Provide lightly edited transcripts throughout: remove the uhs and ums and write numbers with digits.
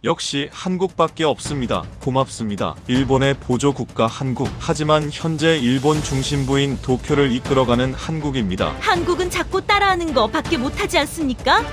역시 한국밖에 없습니다. 고맙습니다. 일본의 보조국가 한국. 하지만 현재 일본 중심부인 도쿄를 이끌어가는 한국입니다. 한국은 자꾸 따라하는 거 밖에 못하지 않습니까?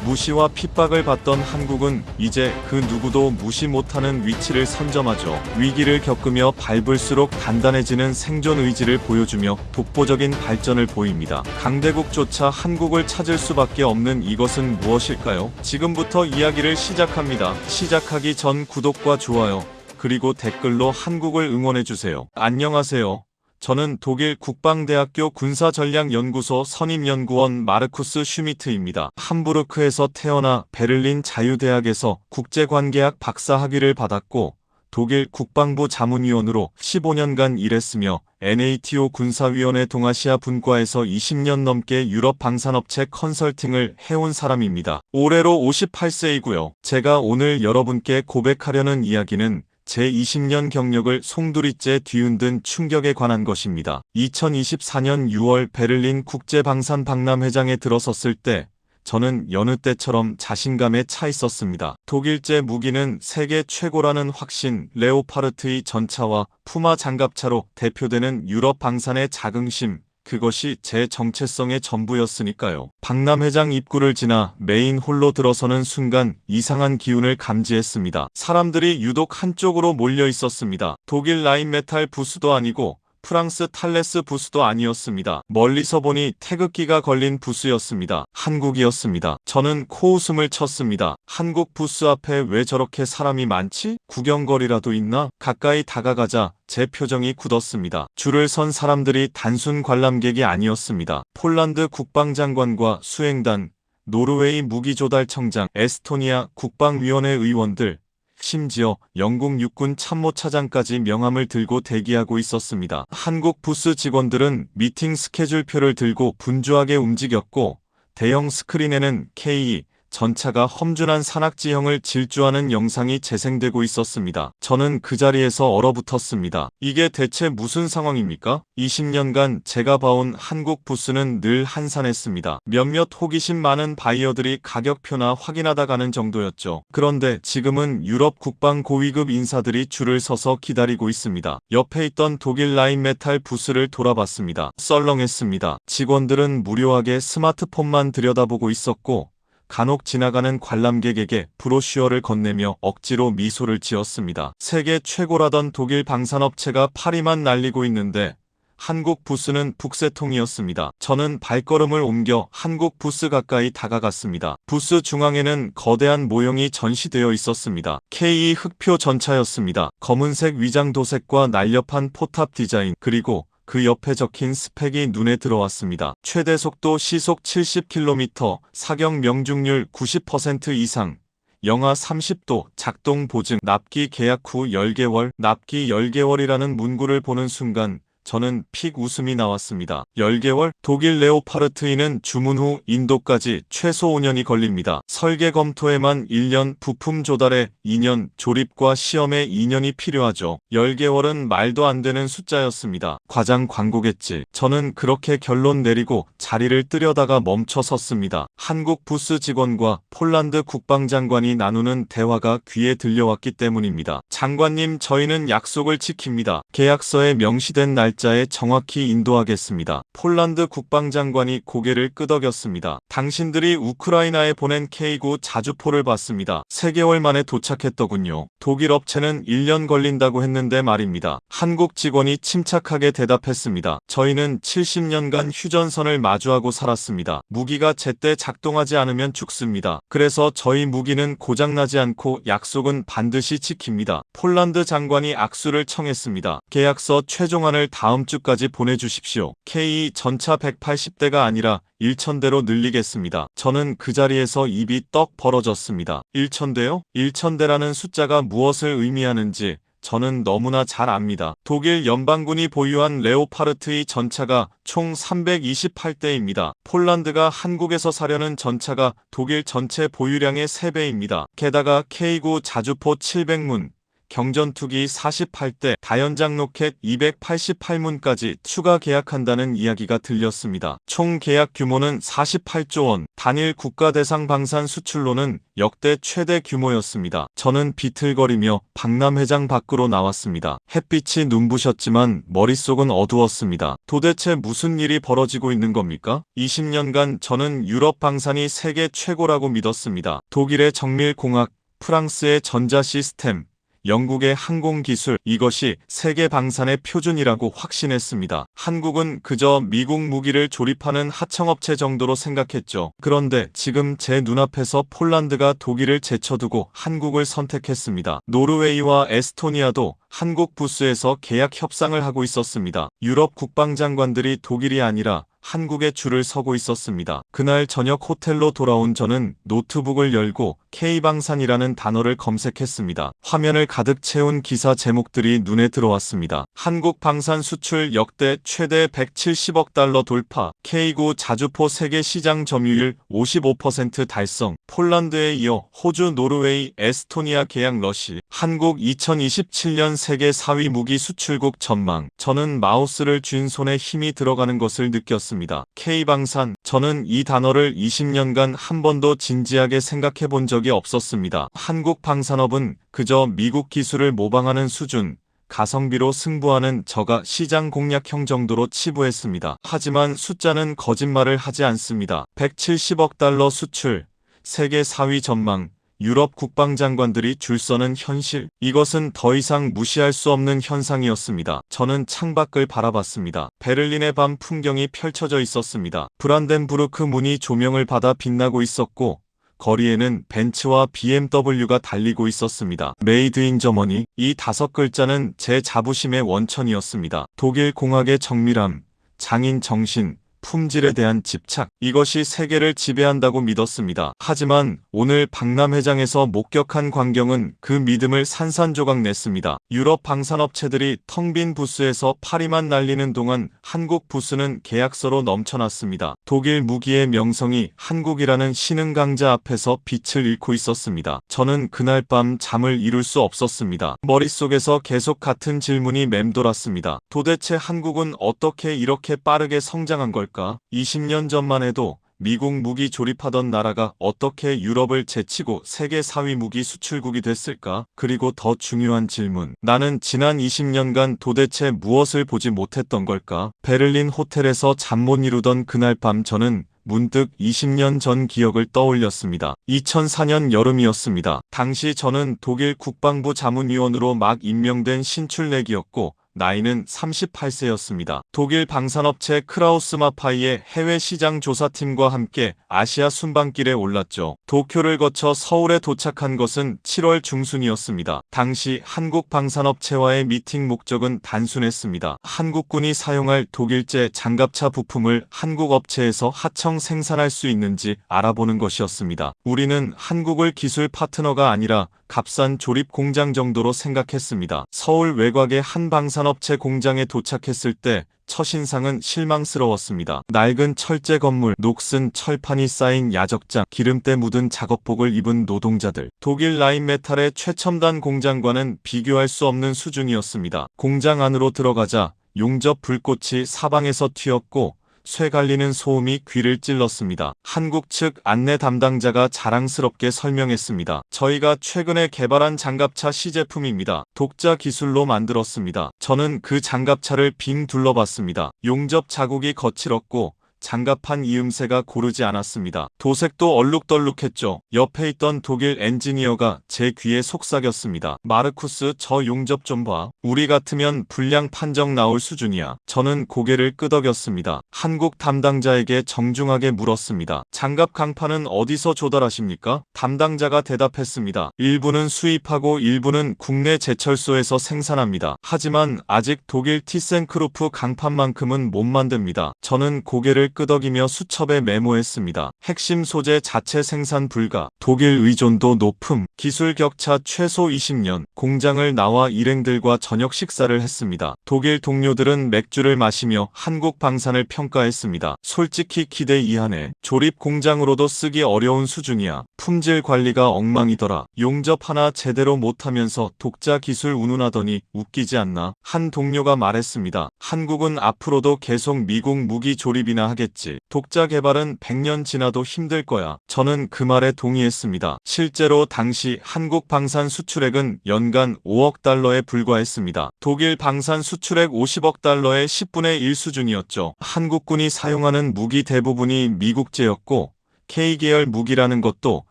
무시와 핍박을 받던 한국은 이제 그 누구도 무시 못하는 위치를 선점하죠. 위기를 겪으며 밟을수록 단단해지는 생존 의지를 보여주며 독보적인 발전을 보입니다. 강대국조차 한국을 찾을 수밖에 없는 이것은 무엇일까요? 지금부터 이야기를 시작합니다. 시작하기 전 구독과 좋아요, 그리고 댓글로 한국을 응원해주세요. 안녕하세요. 저는 독일 국방대학교 군사전략연구소 선임연구원 마르쿠스 슈미트입니다. 함부르크에서 태어나 베를린 자유대학에서 국제관계학 박사학위를 받았고 독일 국방부 자문위원으로 15년간 일했으며 NATO 군사위원회 동아시아 분과에서 20년 넘게 유럽 방산업체 컨설팅을 해온 사람입니다. 올해로 58세이고요. 제가 오늘 여러분께 고백하려는 이야기는 제 20년 경력을 송두리째 뒤흔든 충격에 관한 것입니다. 2024년 6월 베를린 국제방산 박람회장에 들어섰을 때 저는 여느 때처럼 자신감에 차 있었습니다. 독일제 무기는 세계 최고라는 확신, 레오파르트의 전차와 푸마 장갑차로 대표되는 유럽 방산의 자긍심, 그것이 제 정체성의 전부였으니까요. 박람회장 입구를 지나 메인 홀로 들어서는 순간 이상한 기운을 감지했습니다. 사람들이 유독 한쪽으로 몰려 있었습니다. 독일 라인메탈 부스도 아니고 프랑스 탈레스 부스도 아니었습니다. 멀리서 보니 태극기가 걸린 부스였습니다. 한국이었습니다. 저는 코웃음을 쳤습니다. 한국 부스 앞에 왜 저렇게 사람이 많지? 구경거리라도 있나? 가까이 다가가자 제 표정이 굳었습니다. 줄을 선 사람들이 단순 관람객이 아니었습니다. 폴란드 국방장관과 수행단, 노르웨이 무기조달청장, 에스토니아 국방위원회 의원들, 심지어 영국 육군 참모차장까지 명함을 들고 대기하고 있었습니다. 한국 부스 직원들은 미팅 스케줄표를 들고 분주하게 움직였고 대형 스크린에는 K 전차가 험준한 산악지형을 질주하는 영상이 재생되고 있었습니다. 저는 그 자리에서 얼어붙었습니다. 이게 대체 무슨 상황입니까? 20년간 제가 봐온 한국 부스는 늘 한산했습니다. 몇몇 호기심 많은 바이어들이 가격표나 확인하다 가는 정도였죠. 그런데 지금은 유럽 국방 고위급 인사들이 줄을 서서 기다리고 있습니다. 옆에 있던 독일 라인메탈 부스를 돌아봤습니다. 썰렁했습니다. 직원들은 무료하게 스마트폰만 들여다보고 있었고 간혹 지나가는 관람객에게 브로슈어를 건네며 억지로 미소를 지었습니다. 세계 최고라던 독일 방산업체가 파리만 날리고 있는데 한국 부스는 북새통이었습니다. 저는 발걸음을 옮겨 한국 부스 가까이 다가갔습니다. 부스 중앙에는 거대한 모형이 전시되어 있었습니다. K 흑표 전차였습니다. 검은색 위장 도색과 날렵한 포탑 디자인, 그리고 그 옆에 적힌 스펙이 눈에 들어왔습니다. 최대 속도 시속 70km, 사격 명중률 90% 이상, 영하 30도, 작동 보증, 납기 계약 후 10개월, 납기 10개월이라는 문구를 보는 순간 저는 픽 웃음이 나왔습니다. 10개월? 독일 레오파르트이는 주문 후 인도까지 최소 5년이 걸립니다. 설계 검토에만 1년, 부품 조달에 2년, 조립과 시험에 2년이 필요하죠. 10개월은 말도 안 되는 숫자였습니다. 과장 광고겠지. 저는 그렇게 결론 내리고 자리를 뜨려다가 멈춰 섰습니다. 한국 부스 직원과 폴란드 국방장관이 나누는 대화가 귀에 들려왔기 때문입니다. 장관님, 저희는 약속을 지킵니다. 계약서에 명시된 날짜에 정확히 인도하겠습니다. 폴란드 국방장관이 고개를 끄덕였습니다. 당신들이 우크라이나에 보낸 K9 자주포를 봤습니다. 3개월 만에 도착했더군요. 독일 업체는 1년 걸린다고 했는데 말입니다. 한국 직원이 침착하게 대답했습니다. 저희는 70년간 휴전선을 마주하고 살았습니다. 무기가 제때 작동하지 않으면 죽습니다. 그래서 저희 무기는 고장나지 않고 약속은 반드시 지킵니다. 폴란드 장관이 악수를 청했습니다. 계약서 최종안을 다음 주까지 보내주십시오. K 전차 180대가 아니라 1000대로 늘리겠습니다. 저는 그 자리에서 입이 떡 벌어졌습니다. 1000대요? 1000대라는 숫자가 무엇을 의미하는지 저는 너무나 잘 압니다. 독일 연방군이 보유한 레오파르트의 전차가 총 328대입니다. 폴란드가 한국에서 사려는 전차가 독일 전체 보유량의 3배입니다. 게다가 K9 자주포 700문, 경전투기 48대, 다연장 로켓 288문까지 추가 계약한다는 이야기가 들렸습니다. 총 계약 규모는 48조 원, 단일 국가 대상 방산 수출로는 역대 최대 규모였습니다. 저는 비틀거리며 박람회장 밖으로 나왔습니다. 햇빛이 눈부셨지만 머릿속은 어두웠습니다. 도대체 무슨 일이 벌어지고 있는 겁니까? 20년간 저는 유럽 방산이 세계 최고라고 믿었습니다. 독일의 정밀공학, 프랑스의 전자시스템, 영국의 항공기술, 이것이 세계 방산의 표준이라고 확신했습니다. 한국은 그저 미국 무기를 조립하는 하청업체 정도로 생각했죠. 그런데 지금 제 눈앞에서 폴란드가 독일을 제쳐두고 한국을 선택했습니다. 노르웨이와 에스토니아도 한국 부스에서 계약 협상을 하고 있었습니다. 유럽 국방장관들이 독일이 아니라 한국에 줄을 서고 있었습니다. 그날 저녁 호텔로 돌아온 저는 노트북을 열고 K방산이라는 단어를 검색했습니다. 화면을 가득 채운 기사 제목들이 눈에 들어왔습니다. 한국 방산 수출 역대 최대 170억 달러 돌파, K9 자주포 세계 시장 점유율 55% 달성, 폴란드에 이어 호주, 노르웨이, 에스토니아 계약 러시, 한국 2027년 세계 4위 무기 수출국 전망. 저는 마우스를 쥔 손에 힘이 들어가는 것을 느꼈습니다. K방산. 저는 이 단어를 20년간 한 번도 진지하게 생각해 본 적이 없었습니다. 한국 방산업은 그저 미국 기술을 모방하는 수준, 가성비로 승부하는 저가 시장 공략형 정도로 치부했습니다. 하지만 숫자는 거짓말을 하지 않습니다. 170억 달러 수출, 세계 4위 전망, 유럽 국방장관들이 줄 서는 현실. 이것은 더 이상 무시할 수 없는 현상이었습니다. 저는 창밖을 바라봤습니다. 베를린의 밤 풍경이 펼쳐져 있었습니다. 브란덴부르크 문이 조명을 받아 빛나고 있었고 거리에는 벤츠와 BMW가 달리고 있었습니다. 메이드 인 저머니. 이 5글자는 제 자부심의 원천이었습니다. 독일 공학의 정밀함, 장인 정신, 품질에 대한 집착, 이것이 세계를 지배한다고 믿었습니다. 하지만 오늘 박람회장에서 목격한 광경은 그 믿음을 산산조각 냈습니다. 유럽 방산업체들이 텅 빈 부스에서 파리만 날리는 동안 한국 부스는 계약서로 넘쳐났습니다. 독일 무기의 명성이 한국이라는 신흥 강자 앞에서 빛을 잃고 있었습니다. 저는 그날 밤 잠을 이룰 수 없었습니다. 머릿속에서 계속 같은 질문이 맴돌았습니다. 도대체 한국은 어떻게 이렇게 빠르게 성장한 걸까? 20년 전만 해도 미국 무기 조립하던 나라가 어떻게 유럽을 제치고 세계 4위 무기 수출국이 됐을까? 그리고 더 중요한 질문. 나는 지난 20년간 도대체 무엇을 보지 못했던 걸까? 베를린 호텔에서 잠 못 이루던 그날 밤 저는 문득 20년 전 기억을 떠올렸습니다. 2004년 여름이었습니다. 당시 저는 독일 국방부 자문위원으로 막 임명된 신출내기였고 나이는 38세였습니다. 독일 방산업체 크라우스 마파이의 해외 시장 조사팀과 함께 아시아 순방길에 올랐죠. 도쿄를 거쳐 서울에 도착한 것은 7월 중순이었습니다. 당시 한국 방산업체와의 미팅 목적은 단순했습니다. 한국군이 사용할 독일제 장갑차 부품을 한국 업체에서 하청 생산할 수 있는지 알아보는 것이었습니다. 우리는 한국을 기술 파트너가 아니라 값싼 조립 공장 정도로 생각했습니다. 서울 외곽의 한 방산업체 공장에 도착했을 때 첫인상은 실망스러웠습니다. 낡은 철제 건물, 녹슨 철판이 쌓인 야적장, 기름때 묻은 작업복을 입은 노동자들. 독일 라인메탈의 최첨단 공장과는 비교할 수 없는 수준이었습니다. 공장 안으로 들어가자 용접 불꽃이 사방에서 튀었고 쇠 갈리는 소음이 귀를 찔렀습니다. 한국 측 안내 담당자가 자랑스럽게 설명했습니다. 저희가 최근에 개발한 장갑차 시제품입니다. 독자 기술로 만들었습니다. 저는 그 장갑차를 빙 둘러봤습니다. 용접 자국이 거칠었고 장갑판 이음새가 고르지 않았습니다. 도색도 얼룩덜룩했죠. 옆에 있던 독일 엔지니어가 제 귀에 속삭였습니다. 마르쿠스, 저 용접 좀 봐. 우리 같으면 불량 판정 나올 수준이야. 저는 고개를 끄덕였습니다. 한국 담당자에게 정중하게 물었습니다. 장갑 강판은 어디서 조달하십니까? 담당자가 대답했습니다. 일부는 수입하고 일부는 국내 제철소에서 생산합니다. 하지만 아직 독일 티센크루프 강판만큼은 못 만듭니다. 저는 고개를 끄덕이며 수첩에 메모했습니다. 핵심 소재 자체 생산 불가, 독일 의존도 높음, 기술 격차 최소 20년, 공장을 나와 일행들과 저녁 식사를 했습니다. 독일 동료들은 맥주를 마시며 한국 방산을 평가했습니다. 솔직히 기대 이하네. 조립 공장으로도 쓰기 어려운 수준이야. 품질 관리가 엉망이더라. 용접 하나 제대로 못하면서 독자 기술 운운하더니 웃기지 않나? 한 동료가 말했습니다. 한국은 앞으로도 계속 미국 무기 조립이나 하겠지. 독자 개발은 100년 지나도 힘들 거야. 저는 그 말에 동의했습니다. 실제로 당시 한국 방산 수출액은 연간 5억 달러에 불과했습니다. 독일 방산 수출액 50억 달러의 10분의 1 수준이었죠. 한국군이 사용하는 무기 대부분이 미국제였고 K계열 무기라는 것도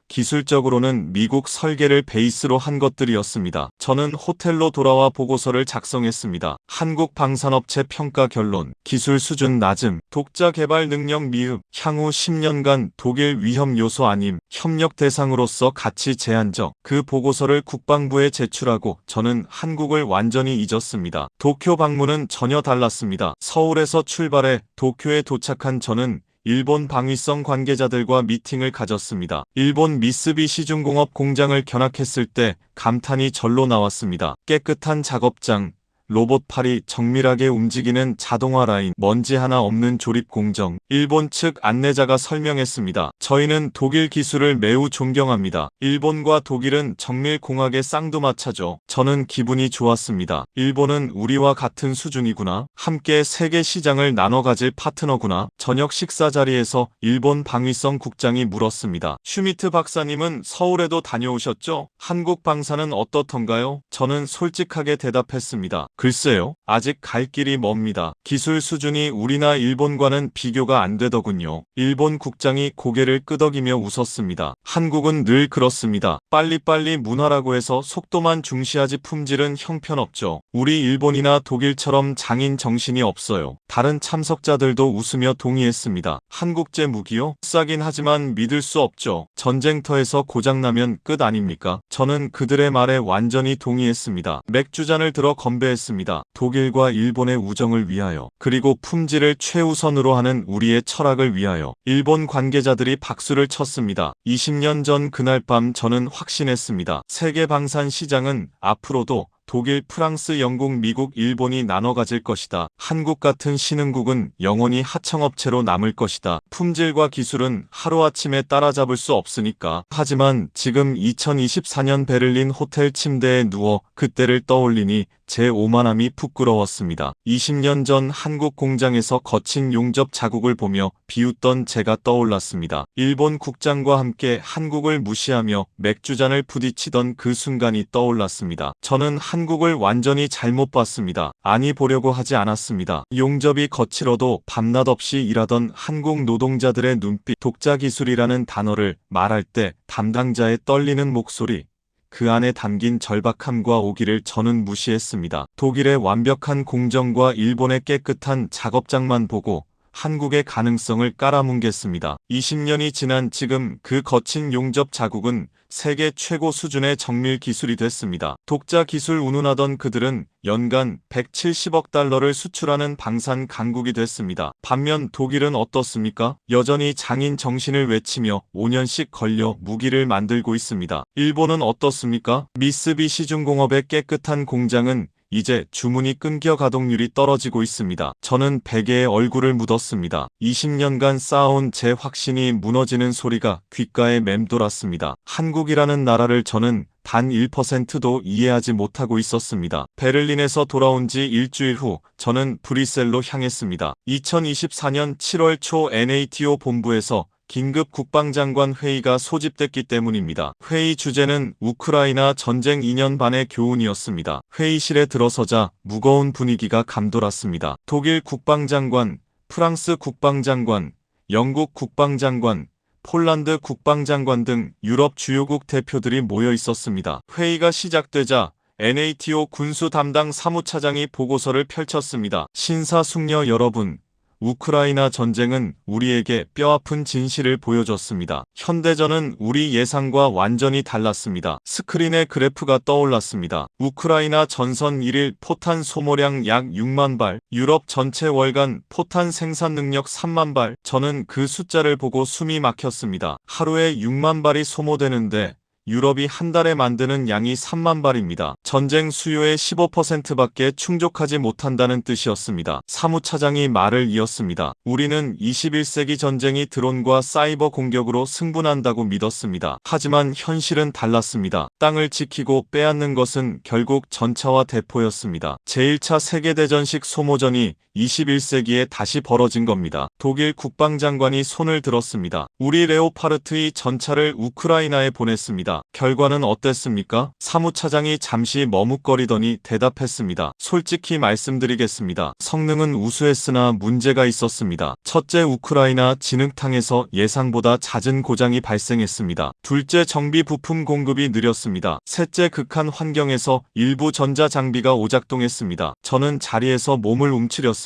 기술적으로는 미국 설계를 베이스로 한 것들이었습니다. 저는 호텔로 돌아와 보고서를 작성했습니다. 한국 방산업체 평가 결론, 기술 수준 낮음, 독자 개발 능력 미흡, 향후 10년간 독일 위험 요소 아님, 협력 대상으로서 가치 제한적. 그 보고서를 국방부에 제출하고 저는 한국을 완전히 잊었습니다. 도쿄 방문은 전혀 달랐습니다. 서울에서 출발해 도쿄에 도착한 저는 일본 방위성 관계자들과 미팅을 가졌습니다. 일본 미쓰비시중공업 공장을 견학했을 때 감탄이 절로 나왔습니다. 깨끗한 작업장, 로봇팔이 정밀하게 움직이는 자동화 라인, 먼지 하나 없는 조립 공정. 일본 측 안내자가 설명했습니다. 저희는 독일 기술을 매우 존경합니다. 일본과 독일은 정밀공학의 쌍두마차죠. 저는 기분이 좋았습니다. 일본은 우리와 같은 수준이구나. 함께 세계 시장을 나눠 가질 파트너구나. 저녁 식사 자리에서 일본 방위성 국장이 물었습니다. 슈미트 박사님은 서울에도 다녀오셨죠? 한국 방산은 어떻던가요? 저는 솔직하게 대답했습니다. 글쎄요, 아직 갈 길이 멉니다. 기술 수준이 우리나 일본과는 비교가 안 되더군요. 일본 국장이 고개를 끄덕이며 웃었습니다. 한국은 늘 그렇습니다. 빨리빨리 문화라고 해서 속도만 중시하지 품질은 형편없죠. 우리 일본이나 독일처럼 장인 정신이 없어요. 다른 참석자들도 웃으며 동의했습니다. 한국제 무기요? 싸긴 하지만 믿을 수 없죠. 전쟁터에서 고장나면 끝 아닙니까? 저는 그들의 말에 완전히 동의했습니다. 맥주잔을 들어 건배했습니다. 독일과 일본의 우정을 위하여, 그리고 품질을 최우선으로 하는 우리의 철학을 위하여. 일본 관계자들이 박수를 쳤습니다. 20년 전 그날 밤 저는 확신했습니다. 세계 방산 시장은 앞으로도 독일, 프랑스, 영국, 미국, 일본이 나눠 가질 것이다. 한국 같은 신흥국은 영원히 하청업체로 남을 것이다. 품질과 기술은 하루아침에 따라잡을 수 없으니까. 하지만 지금 2024년 베를린 호텔 침대에 누워 그때를 떠올리니 제 오만함이 부끄러웠습니다. 20년 전 한국 공장에서 거친 용접 자국을 보며 비웃던 제가 떠올랐습니다. 일본 국장과 함께 한국을 무시하며 맥주잔을 부딪히던 그 순간이 떠올랐습니다. 저는 한국을 완전히 잘못 봤습니다. 아니, 보려고 하지 않았습니다. 용접이 거칠어도 밤낮 없이 일하던 한국 노동자들의 눈빛, 독자 기술이라는 단어를 말할 때 담당자의 떨리는 목소리, 그 안에 담긴 절박함과 오기를 저는 무시했습니다. 독일의 완벽한 공정과 일본의 깨끗한 작업장만 보고 한국의 가능성을 깔아뭉갰습니다. 20년이 지난 지금 그 거친 용접 자국은 세계 최고 수준의 정밀 기술이 됐습니다. 독자 기술 운운하던 그들은 연간 170억 달러를 수출하는 방산 강국이 됐습니다. 반면 독일은 어떻습니까? 여전히 장인 정신을 외치며 5년씩 걸려 무기를 만들고 있습니다. 일본은 어떻습니까? 미쓰비시중공업의 깨끗한 공장은 이제 주문이 끊겨 가동률이 떨어지고 있습니다. 저는 베개에 얼굴을 묻었습니다. 20년간 쌓아온 제 확신이 무너지는 소리가 귓가에 맴돌았습니다. 한국이라는 나라를 저는 단 1%도 이해하지 못하고 있었습니다. 베를린에서 돌아온 지 일주일 후 저는 브뤼셀로 향했습니다. 2024년 7월 초 NATO 본부에서 긴급 국방장관 회의가 소집됐기 때문입니다. 회의 주제는 우크라이나 전쟁 2년 반의 교훈이었습니다. 회의실에 들어서자 무거운 분위기가 감돌았습니다. 독일 국방장관, 프랑스 국방장관, 영국 국방장관, 폴란드 국방장관 등 유럽 주요국 대표들이 모여 있었습니다. 회의가 시작되자 NATO 군수 담당 사무차장이 보고서를 펼쳤습니다. 신사숙녀 여러분, 우크라이나 전쟁은 우리에게 뼈아픈 진실을 보여줬습니다. 현대전은 우리 예상과 완전히 달랐습니다. 스크린에 그래프가 떠올랐습니다. 우크라이나 전선 1일 포탄 소모량 약 6만 발, 유럽 전체 월간 포탄 생산 능력 3만 발. 저는 그 숫자를 보고 숨이 막혔습니다. 하루에 6만 발이 소모되는데 유럽이 한 달에 만드는 양이 3만 발입니다. 전쟁 수요의 15%밖에 충족하지 못한다는 뜻이었습니다. 사무차장이 말을 이었습니다. 우리는 21세기 전쟁이 드론과 사이버 공격으로 승분한다고 믿었습니다. 하지만 현실은 달랐습니다. 땅을 지키고 빼앗는 것은 결국 전차와 대포였습니다. 제1차 세계대전식 소모전이 21세기에 다시 벌어진 겁니다. 독일 국방장관이 손을 들었습니다. 우리 레오파르트의 전차를 우크라이나에 보냈습니다. 결과는 어땠습니까? 사무차장이 잠시 머뭇거리더니 대답했습니다. 솔직히 말씀드리겠습니다. 성능은 우수했으나 문제가 있었습니다. 첫째, 우크라이나 진흙탕에서 예상보다 잦은 고장이 발생했습니다. 둘째, 정비 부품 공급이 느렸습니다. 셋째, 극한 환경에서 일부 전자장비가 오작동했습니다. 저는 자리에서 몸을 움츠렸습니다.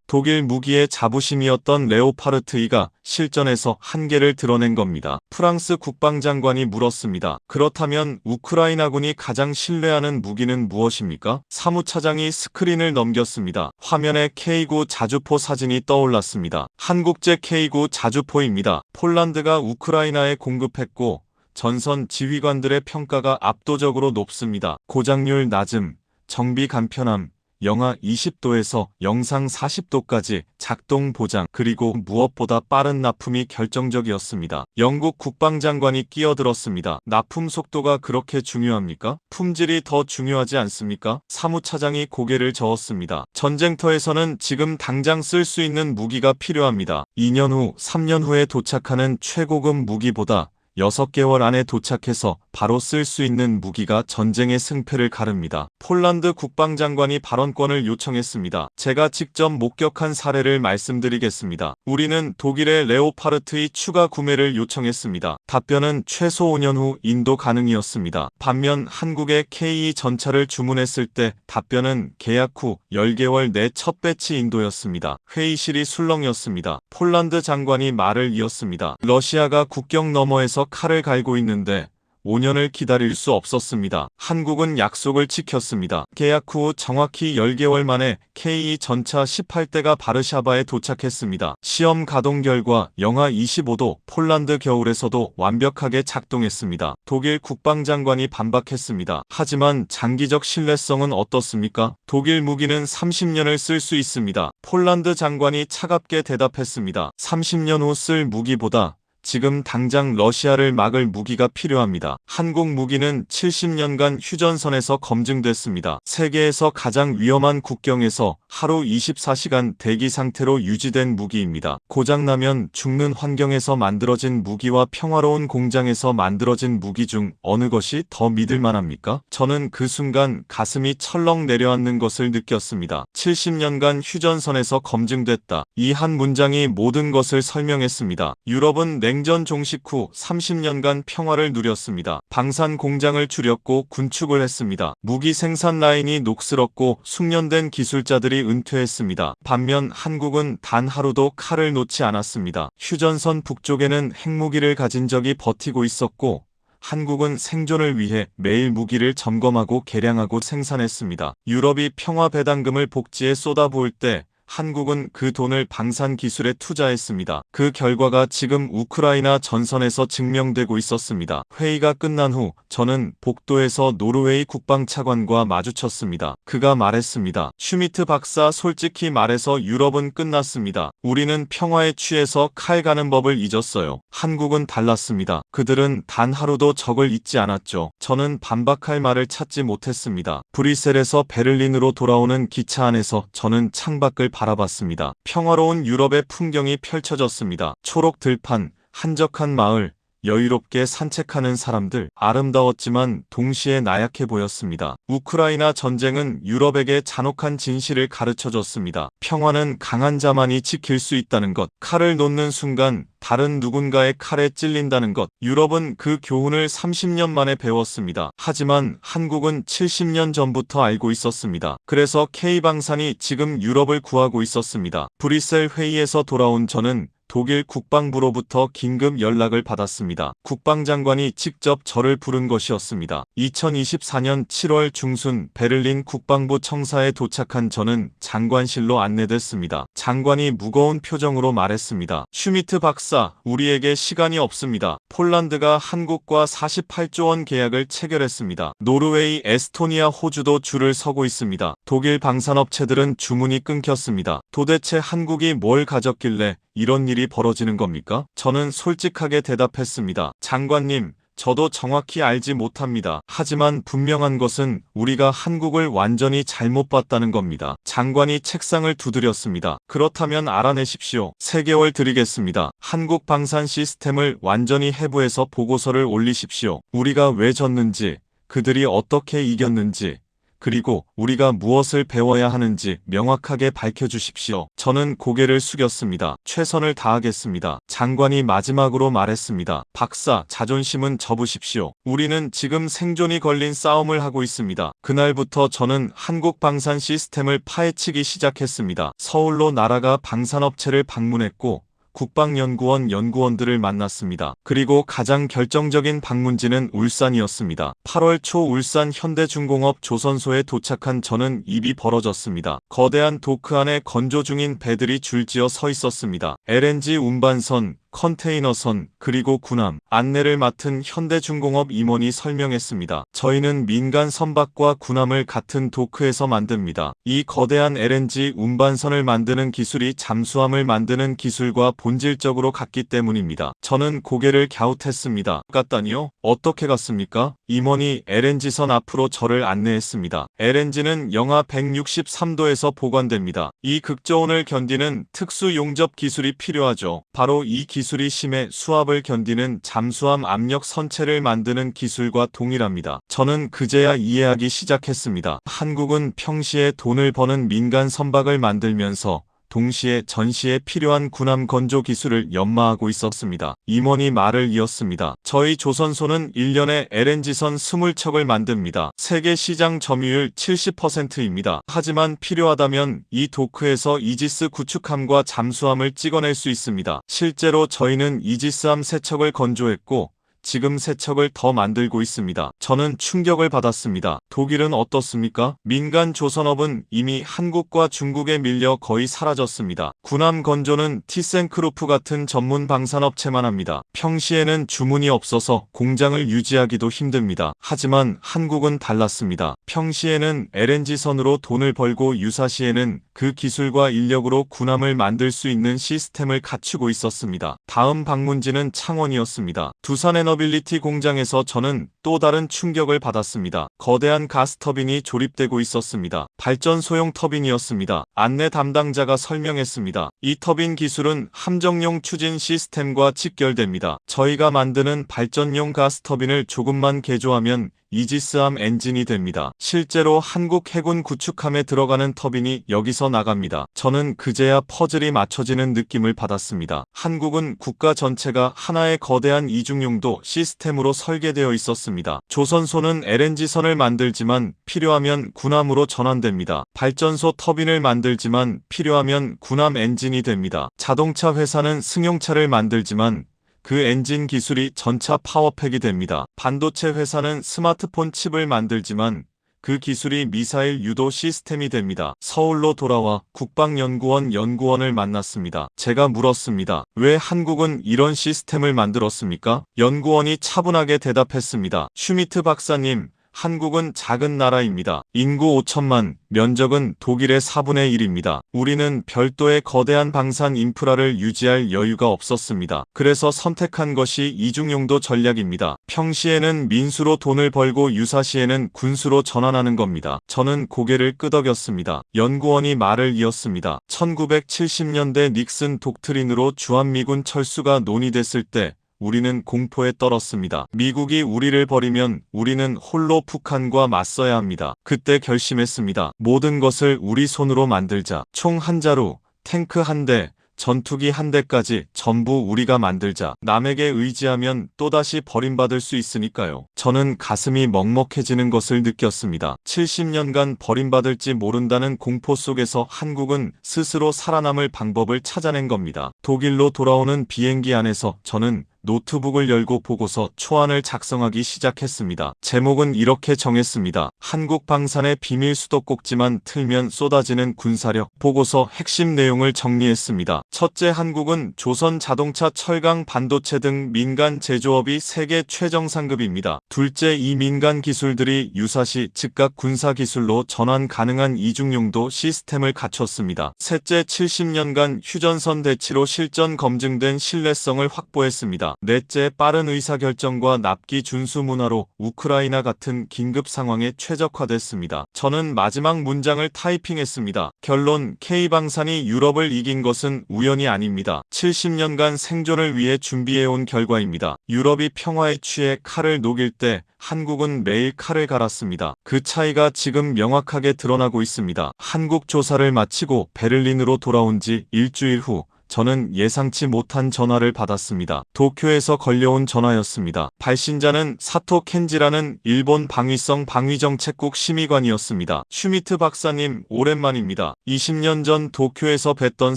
독일 무기의 자부심이었던 레오파르트2가 실전에서 한계를 드러낸 겁니다. 프랑스 국방장관이 물었습니다. 그렇다면 우크라이나군이 가장 신뢰하는 무기는 무엇입니까? 사무차장이 스크린을 넘겼습니다. 화면에 K9 자주포 사진이 떠올랐습니다. 한국제 K9 자주포입니다. 폴란드가 우크라이나에 공급했고 전선 지휘관들의 평가가 압도적으로 높습니다. 고장률 낮음, 정비 간편함, 영하 20도에서 영상 40도까지 작동 보장, 그리고 무엇보다 빠른 납품이 결정적이었습니다. 영국 국방장관이 끼어들었습니다. 납품 속도가 그렇게 중요합니까? 품질이 더 중요하지 않습니까? 사무차장이 고개를 저었습니다. 전쟁터에서는 지금 당장 쓸 수 있는 무기가 필요합니다. 2년 후, 3년 후에 도착하는 최고급 무기보다 6개월 안에 도착해서 바로 쓸 수 있는 무기가 전쟁의 승패를 가릅니다. 폴란드 국방장관이 발언권을 요청했습니다. 제가 직접 목격한 사례를 말씀드리겠습니다. 우리는 독일의 레오파르트의 추가 구매를 요청했습니다. 답변은 최소 5년 후 인도 가능이었습니다. 반면 한국의 K2 전차를 주문했을 때 답변은 계약 후 10개월 내 첫 배치 인도였습니다. 회의실이 술렁였습니다. 폴란드 장관이 말을 이었습니다. 러시아가 국경 너머에서 칼을 갈고 있는데 5년을 기다릴 수 없었습니다. 한국은 약속을 지켰습니다. 계약 후 정확히 10개월 만에 K2 전차 18대가 바르샤바에 도착했습니다. 시험 가동 결과 영하 25도, 폴란드 겨울에서도 완벽하게 작동했습니다. 독일 국방장관이 반박했습니다. 하지만 장기적 신뢰성은 어떻습니까? 독일 무기는 30년을 쓸 수 있습니다. 폴란드 장관이 차갑게 대답했습니다. 30년 후 쓸 무기보다 지금 당장 러시아를 막을 무기가 필요합니다. 한국 무기는 70년간 휴전선에서 검증됐습니다. 세계에서 가장 위험한 국경에서 하루 24시간 대기 상태로 유지된 무기입니다. 고장나면 죽는 환경에서 만들어진 무기와 평화로운 공장에서 만들어진 무기 중 어느 것이 더 믿을 만합니까? 저는 그 순간 가슴이 철렁 내려앉는 것을 느꼈습니다. 70년간 휴전선에서 검증됐다. 이 한 문장이 모든 것을 설명했습니다. 유럽은 냉전 종식 후 30년간 평화를 누렸습니다. 방산 공장을 줄였고 군축을 했습니다. 무기 생산 라인이 녹슬었고 숙련된 기술자들이 은퇴했습니다. 반면 한국은 단 하루도 칼을 놓지 않았습니다. 휴전선 북쪽에는 핵무기를 가진 적이 버티고 있었고 한국은 생존을 위해 매일 무기를 점검하고 개량하고 생산했습니다. 유럽이 평화 배당금을 복지에 쏟아부을 때 한국은 그 돈을 방산 기술에 투자했습니다. 그 결과가 지금 우크라이나 전선에서 증명되고 있었습니다. 회의가 끝난 후 저는 복도에서 노르웨이 국방차관과 마주쳤습니다. 그가 말했습니다. 슈미트 박사, 솔직히 말해서 유럽은 끝났습니다. 우리는 평화에 취해서 칼 가는 법을 잊었어요. 한국은 달랐습니다. 그들은 단 하루도 적을 잊지 않았죠. 저는 반박할 말을 찾지 못했습니다. 브뤼셀에서 베를린으로 돌아오는 기차 안에서 저는 창밖을 바라봤습니다. 평화로운 유럽의 풍경이 펼쳐졌습니다. 초록 들판, 한적한 마을, 여유롭게 산책하는 사람들, 아름다웠지만 동시에 나약해 보였습니다. 우크라이나 전쟁은 유럽에게 잔혹한 진실을 가르쳐줬습니다. 평화는 강한 자만이 지킬 수 있다는 것, 칼을 놓는 순간 다른 누군가의 칼에 찔린다는 것. 유럽은 그 교훈을 30년 만에 배웠습니다. 하지만 한국은 70년 전부터 알고 있었습니다. 그래서 K방산이 지금 유럽을 구하고 있었습니다. 브뤼셀 회의에서 돌아온 저는 독일 국방부로부터 긴급 연락을 받았습니다. 국방장관이 직접 저를 부른 것이었습니다. 2024년 7월 중순 베를린 국방부 청사에 도착한 저는 장관실로 안내됐습니다. 장관이 무거운 표정으로 말했습니다. 슈미트 박사, 우리에게 시간이 없습니다. 폴란드가 한국과 48조 원 계약을 체결했습니다. 노르웨이, 에스토니아, 호주도 줄을 서고 있습니다. 독일 방산업체들은 주문이 끊겼습니다. 도대체 한국이 뭘 가졌길래 이런 일이 벌어지는 겁니까? 저는 솔직하게 대답했습니다. 장관님, 저도 정확히 알지 못합니다. 하지만 분명한 것은 우리가 한국을 완전히 잘못 봤다는 겁니다. 장관이 책상을 두드렸습니다. 그렇다면 알아내십시오. 3개월 드리겠습니다. 한국 방산 시스템을 완전히 해부해서 보고서를 올리십시오. 우리가 왜 졌는지, 그들이 어떻게 이겼는지, 그리고 우리가 무엇을 배워야 하는지 명확하게 밝혀주십시오. 저는 고개를 숙였습니다. 최선을 다하겠습니다. 장관이 마지막으로 말했습니다. 박사, 자존심은 접으십시오. 우리는 지금 생존이 걸린 싸움을 하고 있습니다. 그날부터 저는 한국 방산 시스템을 파헤치기 시작했습니다. 서울로 날아가 방산업체를 방문했고 국방연구원 연구원들을 만났습니다. 그리고 가장 결정적인 방문지는 울산이었습니다. 8월 초 울산 현대중공업 조선소에 도착한 저는 입이 벌어졌습니다. 거대한 도크 안에 건조 중인 배들이 줄지어 서 있었습니다. LNG 운반선, 컨테이너선, 그리고 군함, 안내를 맡은 현대중공업 임원이 설명했습니다. 저희는 민간 선박과 군함을 같은 도크에서 만듭니다. 이 거대한 LNG 운반선을 만드는 기술이 잠수함을 만드는 기술과 본질적으로 같기 때문입니다. 저는 고개를 갸웃했습니다. 갔다니요? 어떻게 갔습니까? 임원이 LNG선 앞으로 저를 안내했습니다. LNG는 영하 163도에서 보관됩니다. 이 극저온을 견디는 특수 용접 기술이 필요하죠. 바로 이 기술이 심해 수압을 견디는 잠수함 압력 선체를 만드는 기술과 동일합니다. 저는 그제야 이해하기 시작했습니다. 한국은 평시에 돈을 버는 민간 선박을 만들면서 동시에 전시에 필요한 군함 건조 기술을 연마하고 있었습니다. 임원이 말을 이었습니다. 저희 조선소는 1년에 LNG선 20척을 만듭니다. 세계 시장 점유율 70%입니다. 하지만 필요하다면 이 도크에서 이지스 구축함과 잠수함을 찍어낼 수 있습니다. 실제로 저희는 이지스함 3척을 건조했고 지금 3척을 더 만들고 있습니다. 저는 충격을 받았습니다. 독일은 어떻습니까? 민간 조선업은 이미 한국과 중국에 밀려 거의 사라졌습니다. 군함 건조는 티센크루프 같은 전문 방산업체만 합니다. 평시에는 주문이 없어서 공장을 유지하기도 힘듭니다. 하지만 한국은 달랐습니다. 평시에는 LNG선으로 돈을 벌고 유사시에는 그 기술과 인력으로 군함을 만들 수 있는 시스템을 갖추고 있었습니다. 다음 방문지는 창원이었습니다. 두산 에너빌리티 공장에서 저는 또 다른 충격을 받았습니다. 거대한 가스터빈이 조립되고 있었습니다. 발전소용 터빈이었습니다. 안내 담당자가 설명했습니다. 이 터빈 기술은 함정용 추진 시스템과 직결됩니다. 저희가 만드는 발전용 가스터빈을 조금만 개조하면 이지스함 엔진이 됩니다. 실제로 한국 해군 구축함에 들어가는 터빈이 여기서 나갑니다. 저는 그제야 퍼즐이 맞춰지는 느낌을 받았습니다. 한국은 국가 전체가 하나의 거대한 이중용도 시스템으로 설계되어 있었습니다. 조선소는 LNG선을 만들지만 필요하면 군함으로 전환됩니다. 발전소 터빈을 만들지만 필요하면 군함 엔진이 됩니다. 자동차 회사는 승용차를 만들지만 그 엔진 기술이 전차 파워팩이 됩니다. 반도체 회사는 스마트폰 칩을 만들지만 그 기술이 미사일 유도 시스템이 됩니다. 서울로 돌아와 국방연구원 연구원을 만났습니다. 제가 물었습니다. 왜 한국은 이런 시스템을 만들었습니까? 연구원이 차분하게 대답했습니다. 슈미트 박사님, 한국은 작은 나라입니다. 인구 5천만, 면적은 독일의 4분의 1입니다. 우리는 별도의 거대한 방산 인프라를 유지할 여유가 없었습니다. 그래서 선택한 것이 이중용도 전략입니다. 평시에는 민수로 돈을 벌고 유사시에는 군수로 전환하는 겁니다. 저는 고개를 끄덕였습니다. 연구원이 말을 이었습니다. 1970년대 닉슨 독트린으로 주한미군 철수가 논의됐을 때 우리는 공포에 떨었습니다. 미국이 우리를 버리면 우리는 홀로 북한과 맞서야 합니다. 그때 결심했습니다. 모든 것을 우리 손으로 만들자. 총 한 자루, 탱크 한 대, 전투기 한 대까지 전부 우리가 만들자. 남에게 의지하면 또다시 버림받을 수 있으니까요. 저는 가슴이 먹먹해지는 것을 느꼈습니다. 70년간 버림받을지 모른다는 공포 속에서 한국은 스스로 살아남을 방법을 찾아낸 겁니다. 독일로 돌아오는 비행기 안에서 저는 노트북을 열고 보고서 초안을 작성하기 시작했습니다. 제목은 이렇게 정했습니다. 한국 방산의 비밀 수도꼭지만 틀면 쏟아지는 군사력. 보고서 핵심 내용을 정리했습니다. 첫째, 한국은 조선 자동차, 철강, 반도체 등 민간 제조업이 세계 최정상급입니다. 둘째, 이 민간 기술들이 유사시 즉각 군사 기술로 전환 가능한 이중용도 시스템을 갖췄습니다. 셋째, 70년간 휴전선 대치로 실전 검증된 신뢰성을 확보했습니다. 넷째, 빠른 의사결정과 납기 준수 문화로 우크라이나 같은 긴급 상황에 최적화됐습니다. 저는 마지막 문장을 타이핑했습니다. 결론, K방산이 유럽을 이긴 것은 우연이 아닙니다. 70년간 생존을 위해 준비해온 결과입니다. 유럽이 평화에 취해 칼을 녹일 때 한국은 매일 칼을 갈았습니다. 그 차이가 지금 명확하게 드러나고 있습니다. 한국 조사를 마치고 베를린으로 돌아온 지 일주일 후 저는 예상치 못한 전화를 받았습니다. 도쿄에서 걸려온 전화였습니다. 발신자는 사토 켄지라는 일본 방위성 방위정책국 심의관이었습니다. 슈미트 박사님, 오랜만입니다. 20년 전 도쿄에서 뵀던